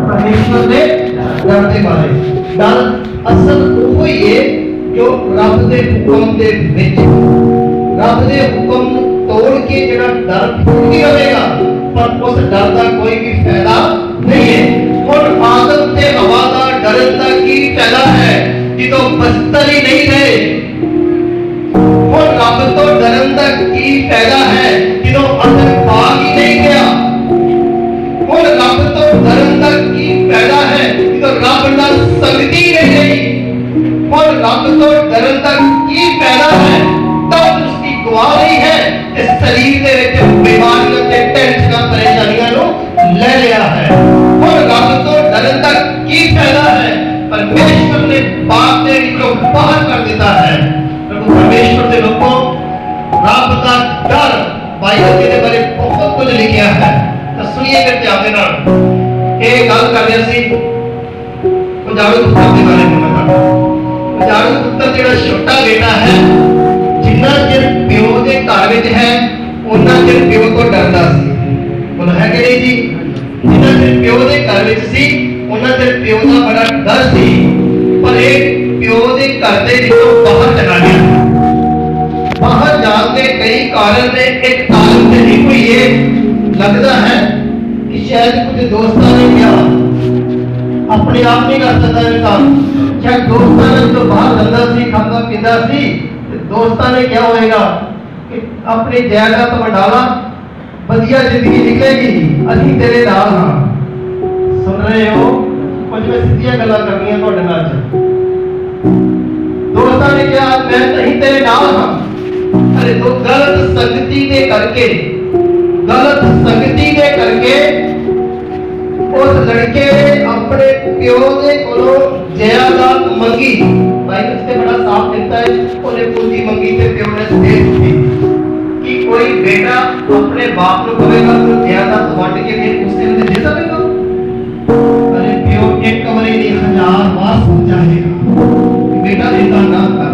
ਪਰਮੇਸ਼ਵਰ ਦੇ ਡਰ ਦੇ ਬਾਰੇ। ਡਰ ਅਸਲ ਉਹ ਹੀ ਹੈ ਜੋ ਰੱਬ ਦੇ ਹੁਕਮ ਦੇ ਵਿੱਚ, ਰੱਬ ਦੇ ਹੁਕਮ ਨੂੰ ਤੋੜ ਕੇ ਜਿਹੜਾ ਡਰ ਫਿਰ ਵੀ ਹੋਵੇਗਾ, ਪਰ ਉਸ ਡਰ ਦਾ ਕੋਈ ਵੀ ਫਾਇਦਾ ਨਹੀਂ ਹੈ। ਹੁਣ ਆਦਮ ਤੇ ਹਵਾ ਦਾ ਡਰਨ ਦਾ ਕੀ ਫਾਇਦਾ ਹੈ ਜਦੋਂ ਬਸਤਰ ਹੀ ਨਹੀਂ ਰਹੇ? ਹੁਣ ਰੱਬ ਤੋਂ ਡਰਨ ਦਾ ਕੀ ਫਾਇਦਾ ਹੈ ਜਦੋਂ ਅੰਦਰ ਬਾਗ ਹੀ ਨਹੀਂ ਗਿਆ? ਹੁਣ ਰੱਬ ਤੋਂ ਡਰਨ ਦਾ ਕੀ ਫਾਇਦਾ ਹੈ ਜਦੋਂ ਰੱਬ ਨਾਲ ਸੰਗਤੀ ਨਹੀਂ ਰਹੀ? ਹੁਣ ਰੱਬ ਤੋਂ ਡਰਨ ਦਾ ਕੀ ਫਾਇਦਾ ਹੈ ਤੰਦਰੁਸਤੀ ਗਵਾ ਰਹੀ ਹੈ ਤੇ ਸਰੀਰ ਦੇ ਵਿੱਚ ਬਿਮਾਰੀਆਂ ਤੇ ਟੈਨਸ਼ਨਾਂ ਪਰੇਸ਼ਾਨੀਆਂ ਨੂੰ ਲੈ ਲਿਆ ਹੈ। ਹੁਣ ਰੱਬ ਤੋਂ ਡਰਨ ਦਾ ਕੀ ਫਾਇਦਾ ਹੈ? परमेश्वर ने पाप के विचों बाहर कर देता है। प्रभु परमेश्वर के लोगों रब का डर बाइबल के बारे बहुत कुछ लिखा है। तो सुनिए फिर ध्यान दे नाल ये गल कर रहे सी उजाड़ू पुत्र के बारे में। मैं कहता उजाड़ू पुत्र जेड़ा छोटा बेटा है, जिन्ना चिर प्यो के घर विच है उन्ना चिर प्यो को डरदा सी। बोलो है कि नहीं जी? जिन्ना चिर प्यो के घर विच सी उन्ना चिर प्यो का बड़ा डर सी, पर एक प्यो के घर के विचों बाहर चला गया। बाहर जाने के कई कारण ने, एक कारण से नहीं कोई ये लगता है कि शायद कुछ दोस्तों ने क्या अपने आप नहीं कर सकता इंसान। शायद दोस्तों ने जो बाहर गंदा सी खादा पीता सी, दोस्तों ने क्या होएगा कि अपनी जायदाद वंडाला, बढ़िया जिंदगी निकलेगी, असीं तेरे नाल हां। सुन रहे हो? कुछ मैं सीधियां गल्लां करनियां तुहाडे नाल। दोस्तां ने कहा मैं नहीं तेरे नाल हां। अरे तो गलत संगति के करके, गलत संगति के करके उस लड़के ने अपने प्यो के कोलों जायदाद मंगी। बाइबल से बड़ा साफ लिखता है उन्हें पूंजी मंगी ते प्यो ने दे दी। कि कोई बेटा अपने बाप को कहेगा तो जायदाद वंड के दे, उसने दे सकेगा? एक कमरे में 1000 बार समझाएगा बेटा ऐसा ना कर,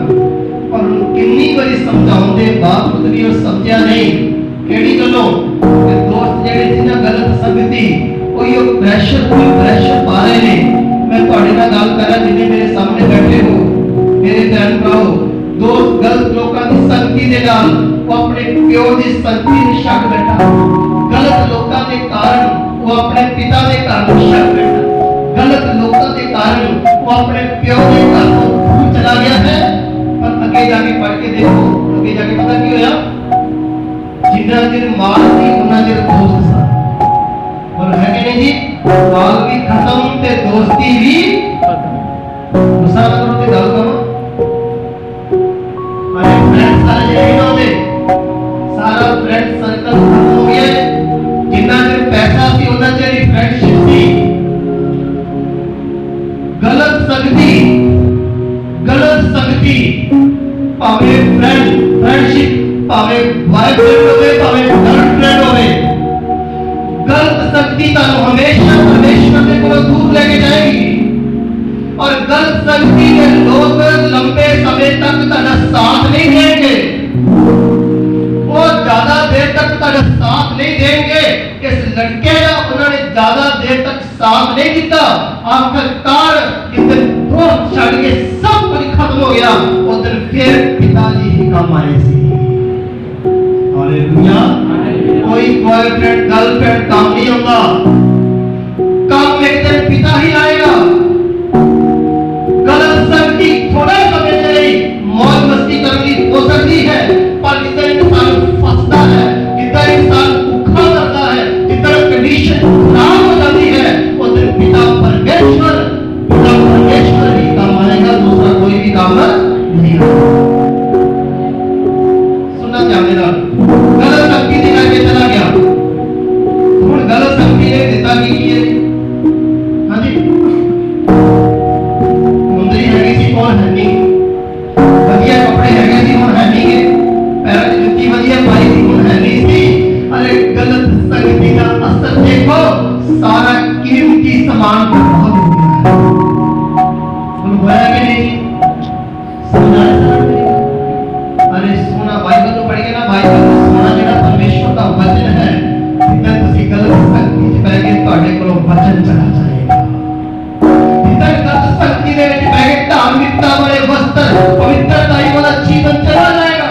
पर कितनी बारी समझाने बावजूद भी वो समझा नहीं। केड़ी गल्लों कि दोस्त जेड़े सी ना गलत संगति कोई प्रेशर पा रहे ने। मैं तुहाडे नाल गल करा जिन्हें मेरे सामने बैठे हो मेरे बहन भराओ, दोस्त गलत लोकां दी संगति दे नाल वो अपने प्यो दी संगति नूं छड्ड बैठा। गलत लोकां दे कारण वो अपने पिता दे घर नूं छड्ड बैठा। गलत लोगों के कारण वो अपने प्यो के घर को भूल चला गया है। पर आगे जाके पढ़ के देखो, आगे जाके पता क्या होया? जिन्ना चिर माल थी उन्ना चिर दोस्त सा। और है कि नहीं जी? माल भी खत्म ते दोस्ती भी गुस्सा ना करो ते गल करो। अरे फ्रेंड सारे यही ना होते, सारा फ्रेंड सर्कल खत्म हो गया। जिन्ना चिर पैसा थी उन्ना चिर फ्रेंडशिप थी। गलत संगति भावे फ्रेंडशिप, भावे बॉयफ्रेंड होवे, भावे गर्लफ्रेंड होवे, गलत संगति तानु हमेशा परमेश्वर के कोलों दूर लेके जाएगी। और गलत संगति के लोग लंबे समय तक ताड़ा साथ नहीं देंगे, वो ज्यादा देर तक ताड़ा साथ नहीं देंगे। इस लड़के का उन्होंने ज्यादा देर तक साथ नहीं दिता। आखिरकार इधर दोस्त छड़ के सब कुछ खत्म हो गया। उधर फिर पिताजी ही काम आए सी। हालेलुया। कोई बॉयफ्रेंड गर्लफ्रेंड काम नहीं होगा, काम एक दिन पिता ही आएगा। गलत संगति थोड़ा समय चलेगी, मौज मस्ती करनी हो सकती है, पर जितना इंसान फंसता है, जितना ध्यान देना, गलत संगति दे करके चला गया। हुण गलत संगति ने दिता की है? हाँ जी, मुंदरी हैगी सी, कौन है नहीं, वधिया कपड़े हैगे सी, हुण है नहीं गे, पैरों च जुत्ती वधिया पाई सी, हुण है नहीं सी। अरे गलत संगति का असर देखो, सारा कीमती सामान बर्बाद हो गया है। बोलो होया कि नहीं? सोना अरे सोना बाइबल में पढ़िए ना, बाइबल में सोना जेड़ा परमेश्वर का वचन है, जितना तुसी गलत संगति च पै गए तुहाडे कोलों वचन चला जाएगा। जितना गलत संगति दे विच पै गए धार्मिकता वाले वस्त्र, पवित्रता वाला जीवन चला जाएगा।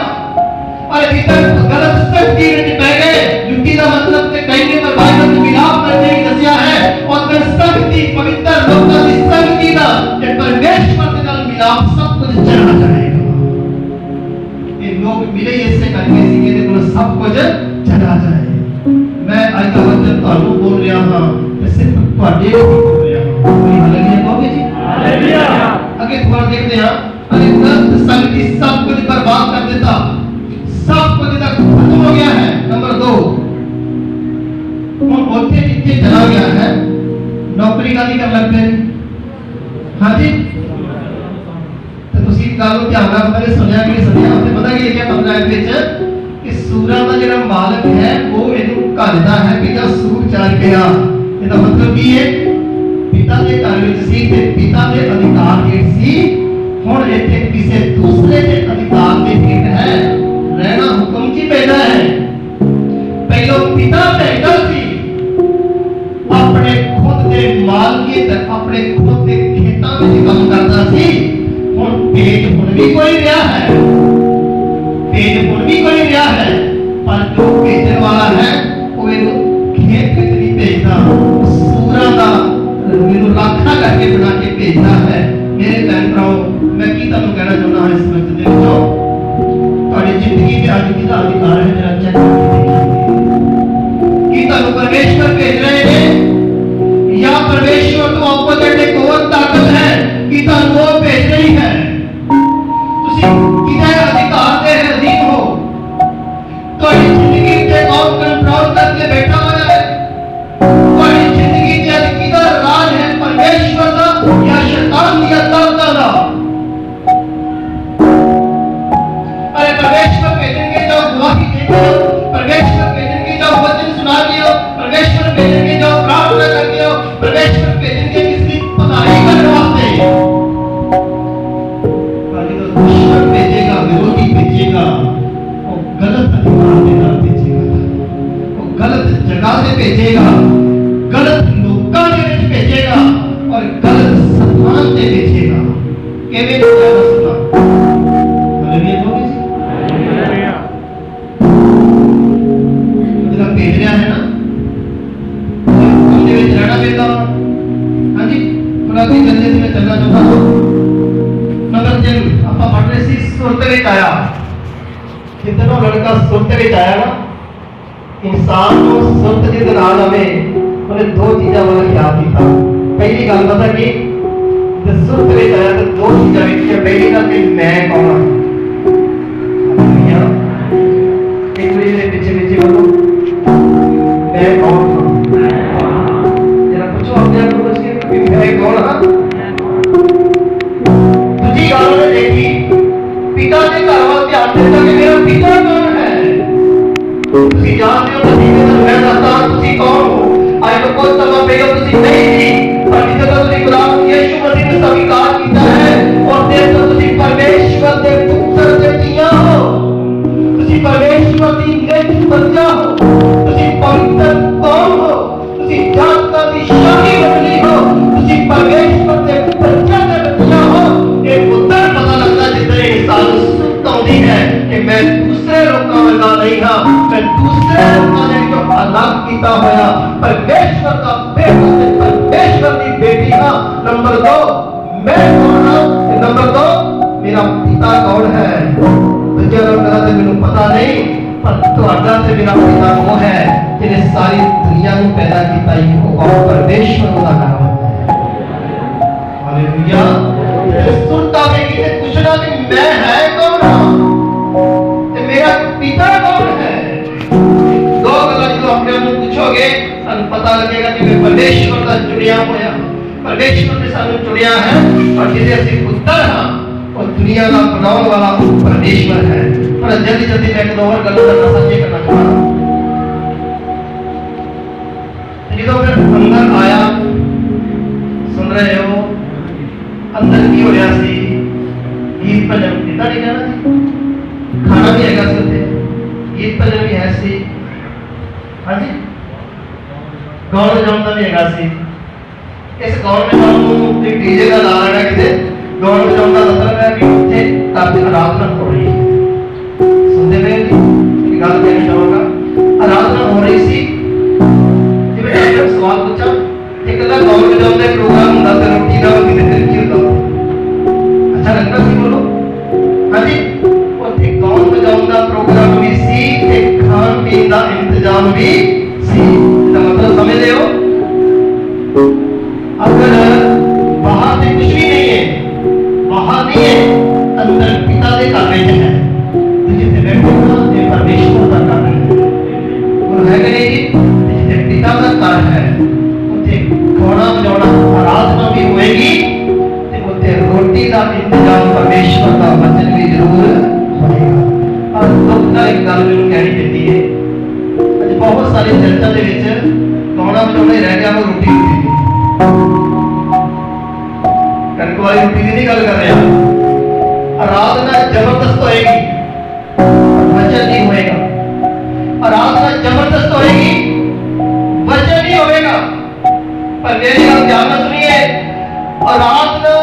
और जितना गलत संगति विच पै गए, जुटी का मतलब ते कहेंगे पर बाइबल में मिलाप करने की दसिया है। और अगर संगति पवित्र लोकां दी संगति दा जे परमेश्वर दे नाल मिलाप सब कुछ चला जाएगा। ये लोग मिले इससे करके सीखे ते कोल सब कुछ चला जाए। मैं आज का वचन ਤੁਹਾਨੂੰ बोल रहा हां ते सिर्फ ਤੁਹਾਡੇ ਲਈ बोल रहा हां। कोई हालेलुया कहोगे जी? हालेलुया। आगे थोड़ा देखते हैं। अरे गलत संगति सब कुछ बर्बाद कर देता, सब कुछ तक खत्म हो गया है। नंबर 2, ਹੁਣ ਉੱਥੇ ਜਿੱਥੇ ਚਲਾ ਗਿਆ ਹੈ ਨੌਕਰੀ ਕਾਹਦੀ ਕਰਨ ਲੱਗ ਪਿਆ ਜੀ? ਹਾਂਜੀ, ਤੇ ਤੁਸੀਂ ਗੱਲ ਨੂੰ ਧਿਆਨ ਨਾਲ ਪਹਿਲੇ ਸੁਣਿਆ ਕਿ ਨਹੀਂ ਸੁਣਿਆ? ਉੱਥੇ ਪਤਾ ਕੀ ਲਿਖਿਆ 15 ਵਿੱਚ ਕਿ ਸੂਰਾਂ ਦਾ ਜਿਹੜਾ ਮਾਲਕ ਹੈ ਉਹ ਇਹਨੂੰ ਘੱਲਦਾ ਹੈ ਕਿ ਜਾਂ ਸੂਰ ਚੜ ਗਿਆ। ਇਹਦਾ ਮਤਲਬ ਕੀ ਹੈ? ਪਿਤਾ ਦੇ ਘਰ ਵਿੱਚ ਸੀ ਤੇ ਪਿਤਾ ਦੇ ਅਧਿਕਾਰ ਹੇਠ ਸੀ, ਹੁਣ ਇੱਥੇ ਕਿਸੇ ਦੂਸਰੇ ਦੇ ਅਧਿਕਾਰ ਦੇ ਹੇਠ ਹੈ। रहना हुक्म जी भेजा है। पहले पिता भेजा सी अपने खुद के मालकियत, अपने खुद के खेतों में काम करता सी। हुण भेज हुण भी कोई रहा है, भेज हुण भी कोई रहा है, पर जो भेजने वाला है वो इनको खेत में नहीं भेजता, सूरा का इनको राखा करके बना के भेजता है। मेरे बहन भराओ, मैं की तुहानू कहना चाहना है इस वक्त दे विच ਤੁਹਾਡੀ ਜ਼ਿੰਦਗੀ ਤੇ ਅੱਜ ਕਿਹਦਾ ਅਧਿਕਾਰ ਹੈ ਜਰਾ ਚੈੱਕ ਕਰਕੇ ਦੇਖੀਏ ਕਿ ਤੁਹਾਨੂੰ ਪਰਮੇਸ਼ਵਰ ਭੇਜ ਰਹੇ ਨੇ ਜਾਂ ਪਰਮੇਸ਼ਵਰ ਤੋਂ ਆਪੋਜ਼ਿਟ ਇੱਕ ਹੋਰ ਤਾਕਤ ਹੈ ਕਿ ਤੁਹਾਨੂੰ ਉਹ ਭੇਜ ਰਹੀ ਹੈ। ਤੁਸੀਂ ਕਿਹਦੇ ਅਧਿਕਾਰ ਦੇ ਅਧੀਨ ਹੋ? ਤੁਹਾਡੀ ਜ਼ਿੰਦਗੀ ਤੇ ਕੌਣ ਕੰਟਰੋਲ ਕਰਕੇ ਬੈਠਾ ਹੋਇਆ ਹੈ? ਤੁਹਾਡੀ ਜ਼ਿੰਦਗੀ ਤੇ ਅੱਜ ਕਿਹਦਾ ਰਾਜ ਹੈ, ਪਰਮੇਸ਼ਵਰ ਦਾ ਜਾਂ ਸ਼ੈਤਾਨ ਦੀ ਤਾਕਤ ਦਾ? परमेश्वर भेजेंगे जो गवाही देंगे, परमेश्वर भेजेंगे जो वचन सुनाएंगे, परमेश्वर भेजेंगे जो प्रार्थना करेंगे, परमेश्वर भेजेंगे किसी पढ़ाई करने वास्ते। खाली तो दुश्मन भेजेगा, विरोधी भेजेगा, वो गलत अधिकार के नाम भेजेगा, वो गलत जगह से भेजेगा, गलत लोगों के भेजेगा और गलत स्थान से भेजेगा। केवे सुना हालेलुया बोलिए। भेज रहा है ना, उसके ਵਿੱਚ ਰਹਿਣਾ ਪੈਂਦਾ। ਹਾਂਜੀ, ਥੋੜਾ ਕੀ ਜਲਦੀ से मैं चलना चाहता हूं। नंबर 3 ਆਪਾਂ ਪੜ੍ਹ ਰਹੇ ਸੀ ਸੁਰਤ ਵਿੱਚ ਆਇਆ। ਜਿੱਦਨੋਂ ਲੜਕਾ ਸੁਰਤ ਵਿੱਚ ਆਇਆ ਨਾ, ਇਨਸਾਨ ਨੂੰ ਸੁਰਤ ਜਿਹਦੇ ਨਾਲ ਆਵੇ ਉਹਨੇ ਦੋ ਚੀਜ਼ਾਂ ਵੱਲ ਖਿਆਲ ਕੀਤਾ। ਪਹਿਲੀ ਗੱਲ ਪਤਾ ਕੀ, ਜੇ ਸੁਰਤ ਵਿੱਚ ਆਇਆ ਤਾਂ ਦੋ ਚੀਜ਼ਾਂ ਵੇਖੀਆਂ। ਪਹਿਲੀ ਗੱਲ ਕਿ ਮੈਂ ਕੌਣ ਹਾਂ। ਇੱਕ ਦੂਜੇ ਦੇ ਪਿੱਛੇ ਪਿੱਛੇ ਬੋਲੋ, मैं कौन हूं? जरा पूछो अपने आप को कि मैं कौन हूं। दूसरी गल ने देखी, पिता के घर वाल ध्यान देता कि मेरा पिता कौन है। तुसी जानते हो नबी ने मैं दसदा तुसी कौन हो। आज तो कुछ समय पहले तुसी नहीं थी, पर जब तुसी गुलाम यीशु मसीह ने स्वीकार किया है और देख तो तुसी परमेश्वर के पुत्र ते धीयां हो, तुसी परमेश्वर दी निज प्रजा हो, तुसी पवित्र कौम हो, तुसी जात दी शाही मंडली हो, तुसी परमेश्वर के प्रजा के बच्चा हो। ये उधर पता लगता जितने इंसान सुनता होती है कि मैं दूसरे लोगों वाला नहीं हां, मैं दूसरे लोगों ने जो अलग किया होया परमेश्वर का बेटा से परमेश्वर की बेटी हां। नंबर 2 मैं कौन हां, नंबर 2 मेरा पिता कौन है। दूसरे लोग कहते मैंने पता नहीं, पर ਤੁਹਾਡਾ ਤੇ ਮੇਰਾ ਪਿਤਾ ਉਹ ਹੈ ਜਿਹਨੇ ਸਾਰੀ ਦੁਨੀਆ ਨੂੰ ਪੈਦਾ ਕੀਤਾ। ਯਹੋਵਾ ਪਰਮੇਸ਼ਵਰ ਦਾ ਨਾਮ ਹੈ। ਹਾਲੇਲੂਇਆ। ਸੁਣਤਾ ਵੇ ਕਿ ਕੁਛ ਨਾ ਕਿ ਮੈਂ ਹੈ ਕੌਣ ਹਾਂ ਤੇ ਮੇਰਾ ਪਿਤਾ परमेश्वर का चुनिया होया, परमेश्वर ने सानू चुनिया है और जिसे असीं पुत्र हां और दुनिया का बनाने वाला परमेश्वर है। पर जल्दी जल्दी मैं एक दो और गल करना साझे करना चाहता हूं। जो फिर अंदर आया, सुन रहे हो अंदर की हो रहा सी गीत भजन कितना नहीं कहना जी, खाना भी हैगा सी उत्थे, गीत भजन भी है सी, हाँ जी गाउन बजाउन का भी हैगा सी। इस गाउन बजाउन नूं एक डीजे का ला लेना किते, गाउन बजाउन का मतलब है कि उत्थे काफी आराधना हो रही है। सुनते हुए जी गल कहना चाहूँगा, आराधना हो रही सी। जिवें आपने सवाल पूछा कि कदा गाउन बजाउन का प्रोग्राम हुंदा ते रोटी ना होंदी ते फिर की होंदा, अच्छा लगता सी बोलो, हाँ जी उत्थे गाउन बजाउन का प्रोग्राम भी सी ते खान पीन का इंतजाम भी सी। इसका मतलब समझ रहे हो, अगर बाहर से कुछ भी नहीं है, बाहर नहीं है, अंदर पिता के घर में है, तो जिसे बैठे हो ये परमेश्वर का घर है और है कि नहीं जी, जिसे पिता का घर है उसे गाना बजाना आराधना भी होएगी, उसे रोटी का इंतजाम परमेश्वर का वचन भी जरूर होएगा। और दुख का एक गल मैनूं कहनी पैंदी है, अज बहुत सारी चर्चा दे विच गाना बजाना ही रह गया, वो रोटी नहीं दी। कनक वाली रोटी की नहीं गल कर रहे हैं, आराधना जबरदस्त होएगी, वचन नहीं होएगा। आराधना जबरदस्त होएगी, वचन नहीं होएगा। पर मेरी गल ध्यान नाल सुनिए, आराधना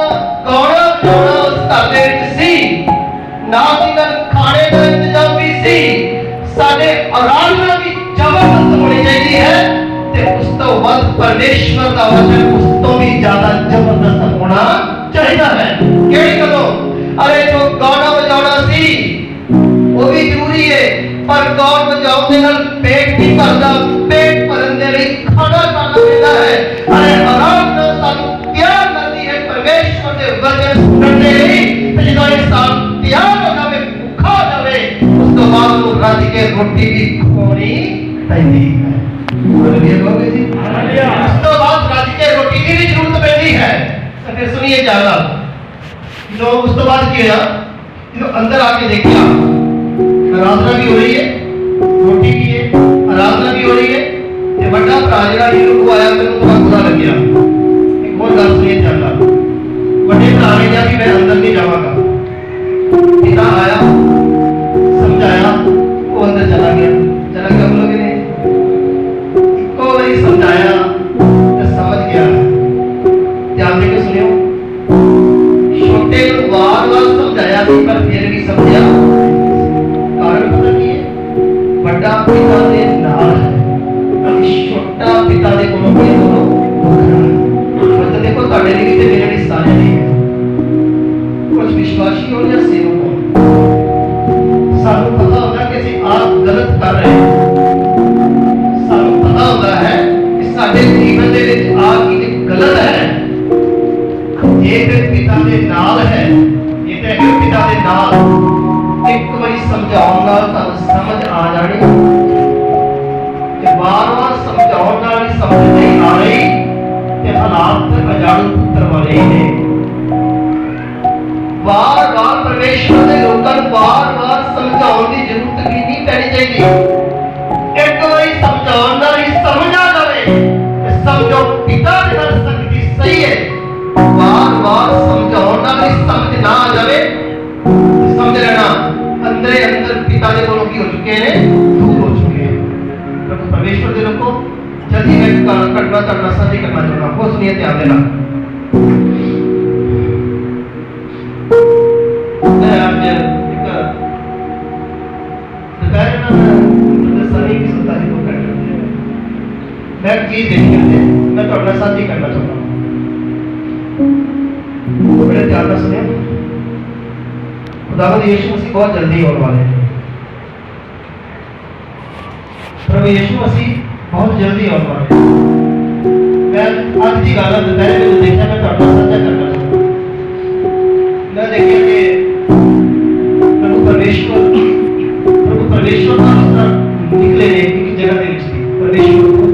गाना बजाना उस घर दे विच सी, नाल दी नाल खाने का इंतजाम भी सी। साडे आराधना भी जबरदस्त होनी चाहिए है, उस तो वध परमेश्वर का वचन उस तो भी ज्यादा जबरदस्त होना चाहिए है। केड़ी कदों, अरे जो गाना बजाना सी वो भी जरूरी है, पर गान बजाउण दे नाल पेट नहीं भरदा, पेट भरन दे लई खाना खाना पैंदा है। अरे आराधना सानू तैयार करदी है परमेश्वर दे वचन सुनने दे लई, ते जदों इंसान तैयार हो जावे, भूखा हो जावे, उस तो बाद वो रज के रोटी भी खानी पैंदी है। हालेलुया कहोगे जी, हालेलुया। उस तो बाद रज के रोटी की भी जरूरत पैंदी है। तो फिर सुनिए ज्यादा, जो उस तो बाद की होया, जो अंदर आके देखा आराधना भी हो रही है, रोटी भी है, आराधना भी हो रही है, ते बड़ा भरा जिहड़ा यीशु को आया मैनूं थोड़ा बुरा लग गया। एक और गल सुनिए ज्यादा, बड़े भरा ने कहा कि मैं अंदर नहीं जावांगा, पिता आया समझाया, वो अंदर चला गया बोलोगे नहीं, इको बारी समझाया तो समझ गया। ध्यान देके सुनियो, छोटे को बार-बार समझाया सी पर फिर भी समझा, कारण पता की है, बड़ा पिता दे नाल है, छोटा पिता दे कोलों की दोनों मतलब देखो ਤੁਹਾਡੇ ਲਈ ਤੇ ਮੇਰੇ ਲਈ ਸਾਰੇ ਲਈ है। कुछ विश्वासी हो या सेवक हो, सानू पता होता कि ਅਸੀਂ आप गलत कर रहे हैं, सानू पता होता है कि ਸਾਡੇ ਜੀਵਨ ਦੇ ਵਿੱਚ ਆ ਕੀ गलत है। ये फिर पिता दे नाल है, ये तो है पिता दे नाल, एक बारी समझाउण नाल तुहानू समझ आ जानी, ते बार-बार समझाउण नाल ही समझ नहीं आ रही, ते हालात ते अजाणु पुत्र वाले ही ने। बार-बार परमेश्वर दे लोकां नूं बार-बार समझाउण दी जरूरत भी नहीं पैनी चाहिए, एक बारी समझाउण नाल ही समझ आ जावे, ते समझो पिता दे नाल संगति सही है। बार-बार समझाउण नाल ही समझ ना आ जावे, समझ लेना अंदर अंदर पिता दे कोलों की हो चुके हैं, दूर हो चुके हैं। प्रभु परमेश्वर दे लोगों, जल्दी मैं घटना करना साझी करना चाहता हूं, बहुत सुनिए ध्यान देना। मैं आज एक दोपहर में सनी की सुनताई को कर रहे थे, मैं एक चीज देखी थी, मैं थोड़ा साझी करना चाहता हूं, बड़े ध्यान से सुनिए। खुदावंद यीशु मसीह बहुत जल्दी होने वाले हैं, प्रभु यीशु मसीह बहुत जल्दी होने वाले हैं। मैं आज की गल दोपहर में जो देखा मैं थोड़ा साझा करना चाहता हूं। मैं देखिए कि प्रभु परमेश्वर का निकले एक जगह दे विच परमेश्वर को,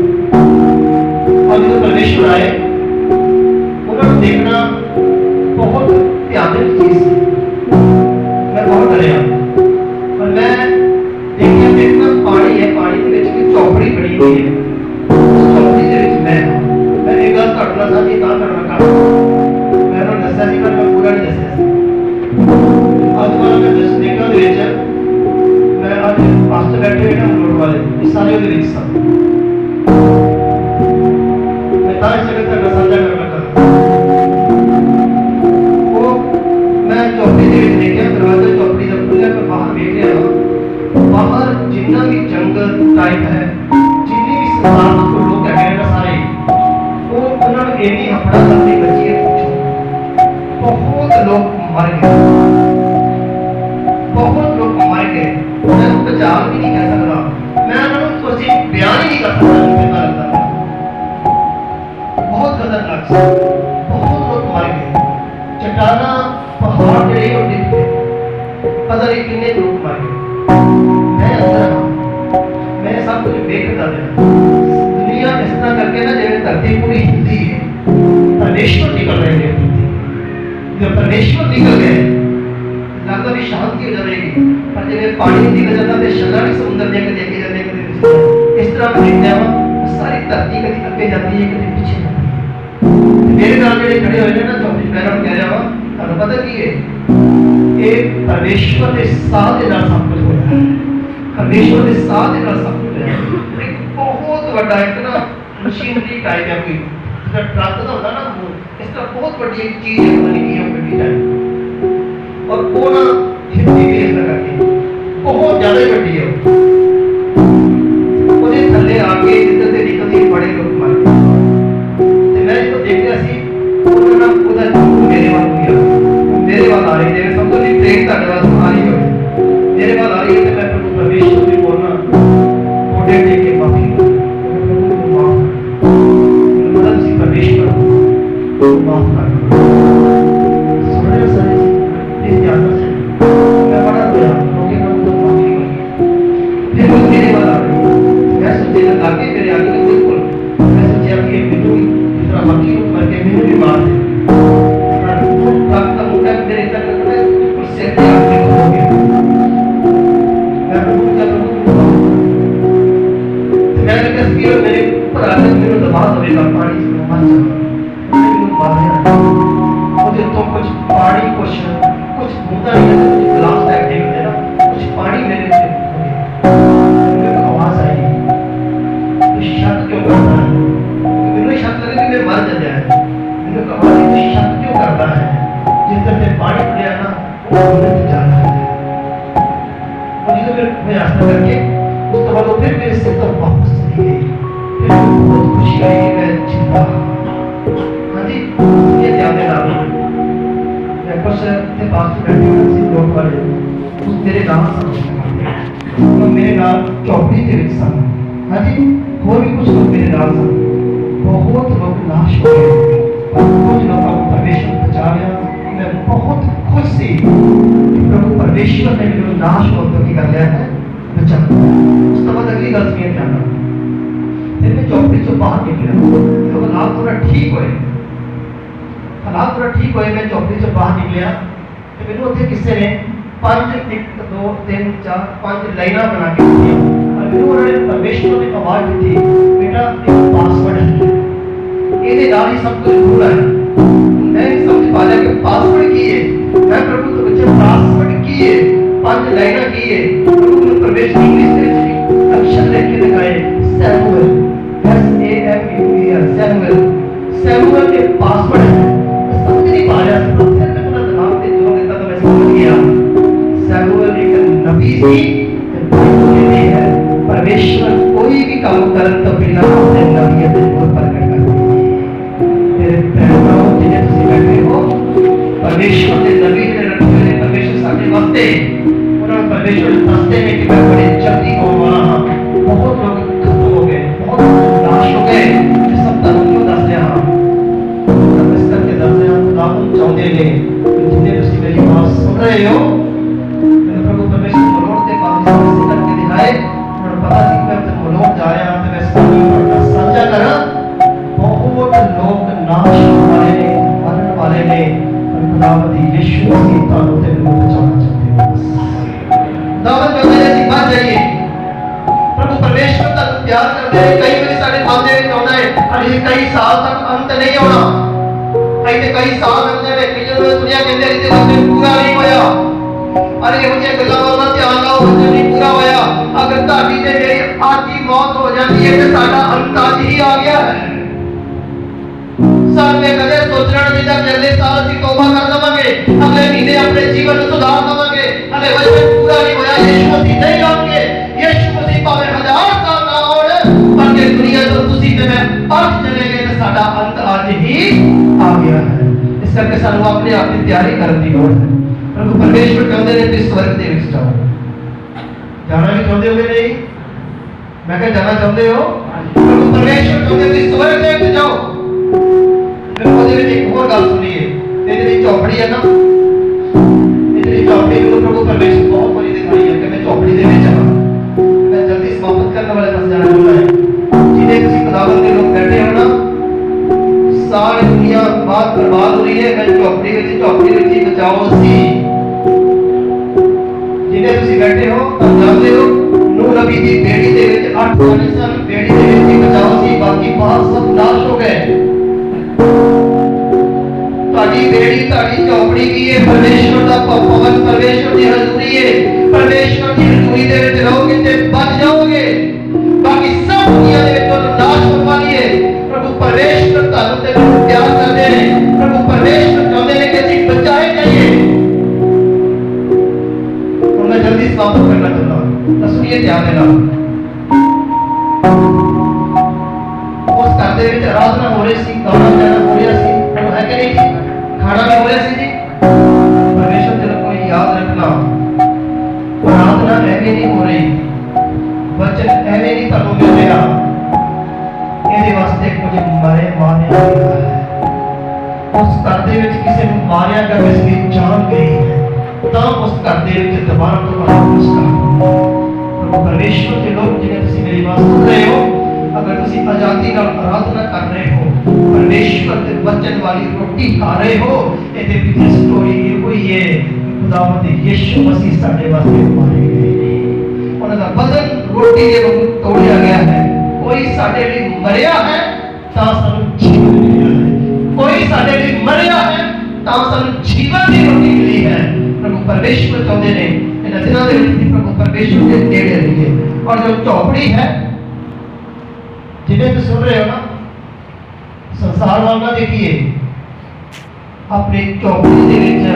और जो परमेश्वर एक ना पानी है, पानी के विच कोई चौपड़ी बनी हुई है। उस चौपड़ी के विच मैं एक गल तुहाडे नाल साझी तां करना चाहंदा। मैं उन्होंने दस्सिया सी पर मैं पूरा नहीं दस्सिया सी। अज मैं जिस निकल दे विच मैं आज पास बैठे हुए ना रोड वाले इस सारे दे विच सा मैं तां इस जगह तक साझा करना चाहंदा। वो मैं चौपड़ी दे विच देखिया दरवाजा चौपड़ी दा खुल्ला पर बाहर देख लिया बाहर जिन्ना भी जंगल टाइप है जिन्नी भी संसार को लोग है ना सारे वो उन्होंने इन्नी हफड़ा करनी बची है पूछो बहुत लोग मर गए मैं बचाव भी नहीं कह सकता मैं उन्होंने कुछ बयान ही नहीं कर सकता कितना लगता है बहुत खतरनाक सा बहुत लोग मर गए चट्टाना पहाड़ जड़े और दिख गए पता नहीं कितने लोग मर गए मैं अंदर मैं सब कुछ देखता था दुनिया इस तरह करके ना जैसे धरती पूरी हिलती है परमेश्वर निकल रहे हैं जब परमेश्वर निकल गए लगता भी शांति हो जाएगी पर जब पानी निकल जाता है शगल समुद्र देख देखे जाते हैं इस तरह मैं देखता हूं सारी धरती कभी आगे जाती है कभी पीछे जाती है मेरे नाल जेडे खड़े होए ना चौबीस पैरों कह रहा हूं ਤੁਹਾਨੂੰ पता की है एक परमेश्वर के साथ दे नाल सब कुछ होया है परमेश्वर के साथ दे नाल सब कुछ होया है एक बहुत बड़ा एक ना मशीनरी टाइप है कोई जिसका ट्रक दा होता ना इसका बहुत बड़ी एक चीज है पता नहीं की है बड़ी टाइप और वो ना हिंदी भी इस तरह की बहुत ज्यादा बड़ी है ਉਹਦੇ ਥੱਲੇ ਆ ਕੇ ਜਿੱਦਾਂ ਤੇ ਨਿਕਲਦੀ ਬੜੇ ਲੋਕ ਮਰ ਗਏ ਤੇ ਮੈਂ ਜਦੋਂ ਦੇਖ ਰਿਹਾ ਸੀ ਉਹਦਾ ਮੇਰੇ ਵੱਲ ਗਿਆ मेरे वाल आ रही है समझो नहीं ट्रेन का डरा आ रही है मेरे वाल आ रही है तो मैं प्रभु परमेश्वर से बोलना कोडे टेक के माफी मतलब सी परमेश्वर को माफ कर सुन रहे हो सारे इस ध्यान से मैं बड़ा रोया क्योंकि मैं उनको माफी मांगी फिर वो मेरे वाल आ रही मैं सोचे लगा के मेरे आगे बिल्कुल मैं सोचा कि बिल्कुल इतना मक्खी मर के मैंने भी मार दे मेरे तक उससे आगे हो गया मैं प्रभु मैं स्पीड मेरे ऊपर आके मेरे दबाव दबेगा पानी से मर जाऊंगा मैंने मारे मुझे तो कुछ पानी कुछ बूंदा नहीं है कुछ ग्लास टाइप दे देना कुछ पानी मेरे से मुझे आवाज आई तो शक क्यों करता है मुझे शक लगे कि मैं मर जाए मुझे कहा कि शक क्यों करता है जिस तरह से पानी पड़े ना वो उलट जाता है और जिसे मैं आस्था करके उसके बाद वो फिर मेरे से तो वापस चली गई फिर बहुत खुशी आई कि मैं जिंदा हाँ जी ये ध्यान देना मैं कुछ थे पास में बैठे हुए थे लोग वाले उस मेरे नाम तो मेरे नाम चौपड़ी के विच सन हाँ जी और भी कुछ लोग मेरे नाम सन बहुत लोग नाश हो गए कुछ लोग परमेश्वर बचा गया मैं बहुत खुश थी कि प्रभु परमेश्वर ने मेरे नाश होने की कर लिया है बचा उस बाद अगली गल सुनिए ध्यान फिर मैं चौपड़ी से बाहर निकला तो हालात थोड़ा ठीक हुए मैं चौपड़ी से बाहर निकलिया तो मैंने उत्थे किसी ने 5 1 2 3 4 5 लाइना बना के दी और मैंने उन्होंने परमेश्वर ने आवाज दी बेटा एक पासवर्ड है ये नाल ही सब कुछ पूरा है मैं समझ पाया कि पासवर्ड की है मैं प्रभु तो बच्चे पासवर्ड की है 5 लाइना की है प्रभु ने प्रवेश इंग्लिश में अक्षर लिख के दिखाए सैमुअल सैमुअल के पासवर्ड है समझ नहीं पा रहा फिर मैं अपना दिमाग पे जोर देता तो मैं समझ गया सैमुअल एक नबी थी कहते हैं परमेश्वर कोई भी काम करन तो बिना अपने नबी के गुण प्रकट करते मेरे प्रेरणा जिन्हें तुम बैठे हो परमेश्वर के नबी ने रखे हुए परमेश्वर सामने वास्ते उन्होंने परमेश्वर दसते हैं कि मैं बड़ी जल्दी होने वाला हूं बहुत लोग खत्म हो गए बहुत नाश हो गए ये सब तरह क्यों दस रहे हैं हम इस करके दस रहे हैं खुदा हम चाहते हैं जिन्हें तुम मेरी बात सुन रहे हो मेरे प्रभु परमेश्वर मरोड़ के पास से करके दिखाए और पता नहीं मैं जब मरोड़ जा रहा हूं तो मैं सामने पढ़ना साझा करा बहुत लोग नाश वाले ने मरने वाले ने खुदावंदी यीशु मसीह का उन्हें बचाना चाहते हैं दावत करते हैं बच जाइए कई साल तक अंत नहीं होना। अरे कई साल लग जाए जो सुनिया कहते रिते वचन पूरा नहीं होया। अरे ਇਹੋ ਜਿਹੇ ਗੱਲਾਂ ਵੱਲ ਧਿਆਨ ਲਾਓ, ਵਚਨ ਨਹੀਂ ਪੂਰਾ ਹੋਇਆ। अगर ਤੁਹਾਡੀ ਤੇ ਮੇਰੀ ਅੱਜ ਹੀ मौत हो जाती है तो साडा अंत आज ही आ गया है। सामने कदे सोचना नहीं था कि अगले साल ਅਸੀਂ तौबा कर लवांगे, अगले महीने अपने जीवन ਨੂੰ सुधार लवांगे। हले वचन पूरा नहीं होया, यीशु मसीह नहीं आएंगे। यीशु मसीह भाਵੇਂ 1000 साल ना आउण, पर जे दुनिया ਤੋਂ ਤੁਸੀਂ ਤੇ ਮੈਂ ਅੱਜ चले गए तो साडा अंत आज ही आ गया है। इस करके ਸਾਨੂੰ ਆਪਣੇ ਆਪ ਦੀ ਤਿਆਰੀ ਕਰਨ ਦੀ ਲੋੜ ਹੈ। प्रभु परमेश्वर ਕਹਿੰਦੇ ਨੇ ਕਿ स्वर्ग ਦੇ ਵਿੱਚ ਜਾਓ। ਜਾਣਾ ਵੀ ਚਾਹੁੰਦੇ ਹੋ ਨਹੀਂ? मैं क्या जाना चाहते हो? प्रभु परमेश्वर कहते हैं स्वर्ग ਦੇ ਵਿੱਚ ਜਾਓ। फिर ਉਹਦੇ ਵਿੱਚ ਇੱਕ ਹੋਰ ਗੱਲ ਸੁਣੀਏ। ਇਹ ਜਿਹੜੀ ਚੌਪੜੀ ਹੈ ਨਾ, ਇਹ ਜਿਹੜੀ ਚੌਪੜੀ ਨੂੰ प्रभु परमेश्वर बहुत बड़ी दिखाई है कि मैं चौपड़ी ਦੇ ਵਿੱਚ ਹਾਂ। मैं जल्दी समाप्त करने वाले पास जाना चाहता है। जिन्हें किसी खुदावन के लोग बैठे हो ना, सारी दुनिया बात बर्बाद हो रही है, मैं चौपड़ी ਵਿੱਚ ਹੀ ਬਚਾਓ ਸੀ। जिन्हें तुसी बैठे हो तुम जानते हो नूह नबी की बेड़ी दे विच 8 जने सन, बेड़ी दे विच ही बचाओ सी, बाकी बाहर सब नाश हो गए। ताड़ी बेड़ी ताड़ी चौपड़ी की है परमेश्वर दा पवन, परमेश्वर दी हजूरी है। परमेश्वर दी हजूरी दे विच रहोगे ते बच जाओगे, बाकी सब दुनिया दे विच तो नाश हो वाली है। प्रभु परमेश्वर तानु ते प्यार करदे ने। प्रभु परमेश्वर चाहते ने कि ਅਸੀਂ बचाए जाइए। मैं जल्दी समाप्त करना चाहता हूँ, तो सुनिए ध्यान देना। उस घर दे विच आराधना हो रही सी, गाना गाना हो रहा सी, वो है कि नहीं जी? खाना भी हो रहा सी जी। परमेश्वर तेरे को याद रखना, आराधना ऐਵੇਂ नहीं हो रही, वचन ऐਵੇਂ नहीं ਤੁਹਾਨੂੰ मिल रहा। ਇਹਦੇ ਵਾਸਤੇ ਕੁਝ ਮਰੇ ਮਾਰਿਆ ਗਿਆ ਹੈ। उस घर दे विच किसी ਨੂੰ ਮਾਰਿਆ ਗਿਆ, किसी ਦੀ जान गई है, ਤਾਂ ਉਸ ਘਰ ਦੇ ਵਿੱਚ ਦੁਬਾਰਾ ਤੋਂ ਵਾਪਸ ਕਰੋ। ਪ੍ਰਭੂ परमेश्वर के लोग जिन्हें तुसी मेरी बात सुन रहे हो, अगर तुसी आजादी नाल आराधना कर रहे हो, परमेश्वर के वचन वाली रोटी खा रहे हो, ਇਹਦੇ ਪਿੱਛੇ ਸਟੋਰੀ ਇਹ ਹੋਈ ਹੈ खुदावंद यीशु मसीह ਸਾਡੇ ਵਾਸਤੇ ਮਾਰੇ ਗਏ ਨੇ। ਉਹਨਾਂ ਦਾ ਬਦਨ ਰੋਟੀ ਦੇ ਵਾਂਗੂ ਤੋੜਿਆ ਗਿਆ ਹੈ। ਕੋਈ ਸਾਡੇ ਲਈ ਮਰਿਆ ਹੈ ਤਾਂ ਸਾਨੂੰ ਜੀਵਨ ਮਿਲਿਆ ਹੈ। ਕੋਈ ਸਾਡੇ ਲਈ ਮਰਿਆ ਹੈ ਤਾਂ ਸਾਨੂੰ ਜੀਵਨ ਦੀ ਰੋਟੀ ਮਿਲੀ ਹੈ। प्रभु परमेश्वर चाहते हैं इन दिनों के लिए प्रभु परमेश्वर के नेड़े रहिए। और जो चौपड़ी है जिन्हें तो सुन रहे हो ना, संसार वाला देखिए अपनी चौपड़ी दे विच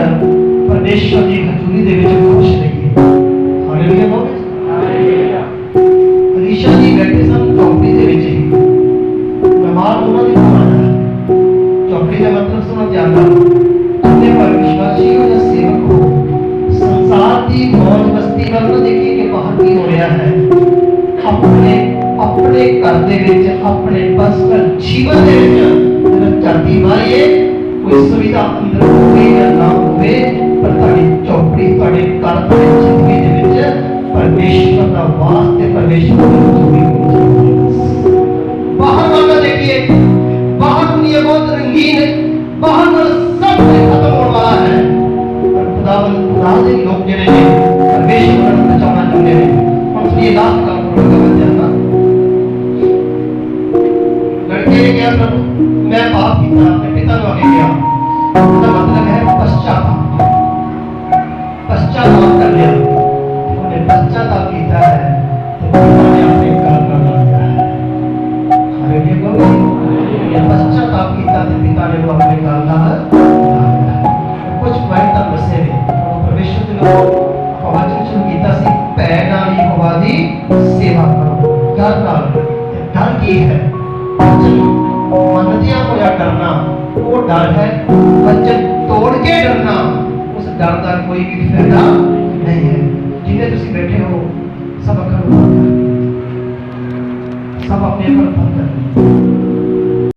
परमेश्वर की हजूरी दे विच खुश रहिए। हालेलुया बोलो, हालेलुया। अलीशा जी बैठे सन चौपड़ी दे विच ही, मेहमान उन्होंने बुलाया। चौपड़ी का मतलब सुनो ध्यान नाल, जिन्हें पर विश्वासी हो या सेवक हो, संसार की मौज मस्ती वाल ना देखिए कि बाहर की हो रहा है। अपने अपने घर दे विच, अपने पर्सनल जीवन दे विच जब चलती मारिए, कोई सुविधा अंदर होवे या ना होवे, पर ताड़ी चौपड़ी ताड़े घर ताड़ी जिंदगी दे विच परमेश्वर दा वास्ते, परमेश्वर दी हजूरी होनी। बाहर वाला देखिए, बाहर दुनिया बहुत रंगीन है, बाहर वाला सब खत्म होने वाला है, पर खुदावंद खुदावंद लोग जिन्हें परमेश्वर को बचाना चाहते हैं। हम ये लास्ट काम करोगे बचाना। लड़के ने क्या प्रभु मैं पाप किया, अपने पिता को आगे किया, उसका मतलब है पश्चाताप। पश्चाताप कर लिया, उन्होंने पश्चाताप किया है तो पिता ने अपने कान का डाला है। हालेलुया बोलो, ये पश्चाताप किया तो पिता ने वो अपने कान का डाला। कुछ पॉइंट तक बसे ने परमेश्वर के लोग वचन शुरू किया सी, भै नाल यहोवा दी सेवा करो। डर नाल, डर की है वचन मनदिया होया करना, वो डर है। वचन तोड़ के डरना, उस डर का कोई भी फायदा नहीं है। जिन्हें तुसी बैठे हो सब अखर बंद कर, सब अपने अखर बंद कर।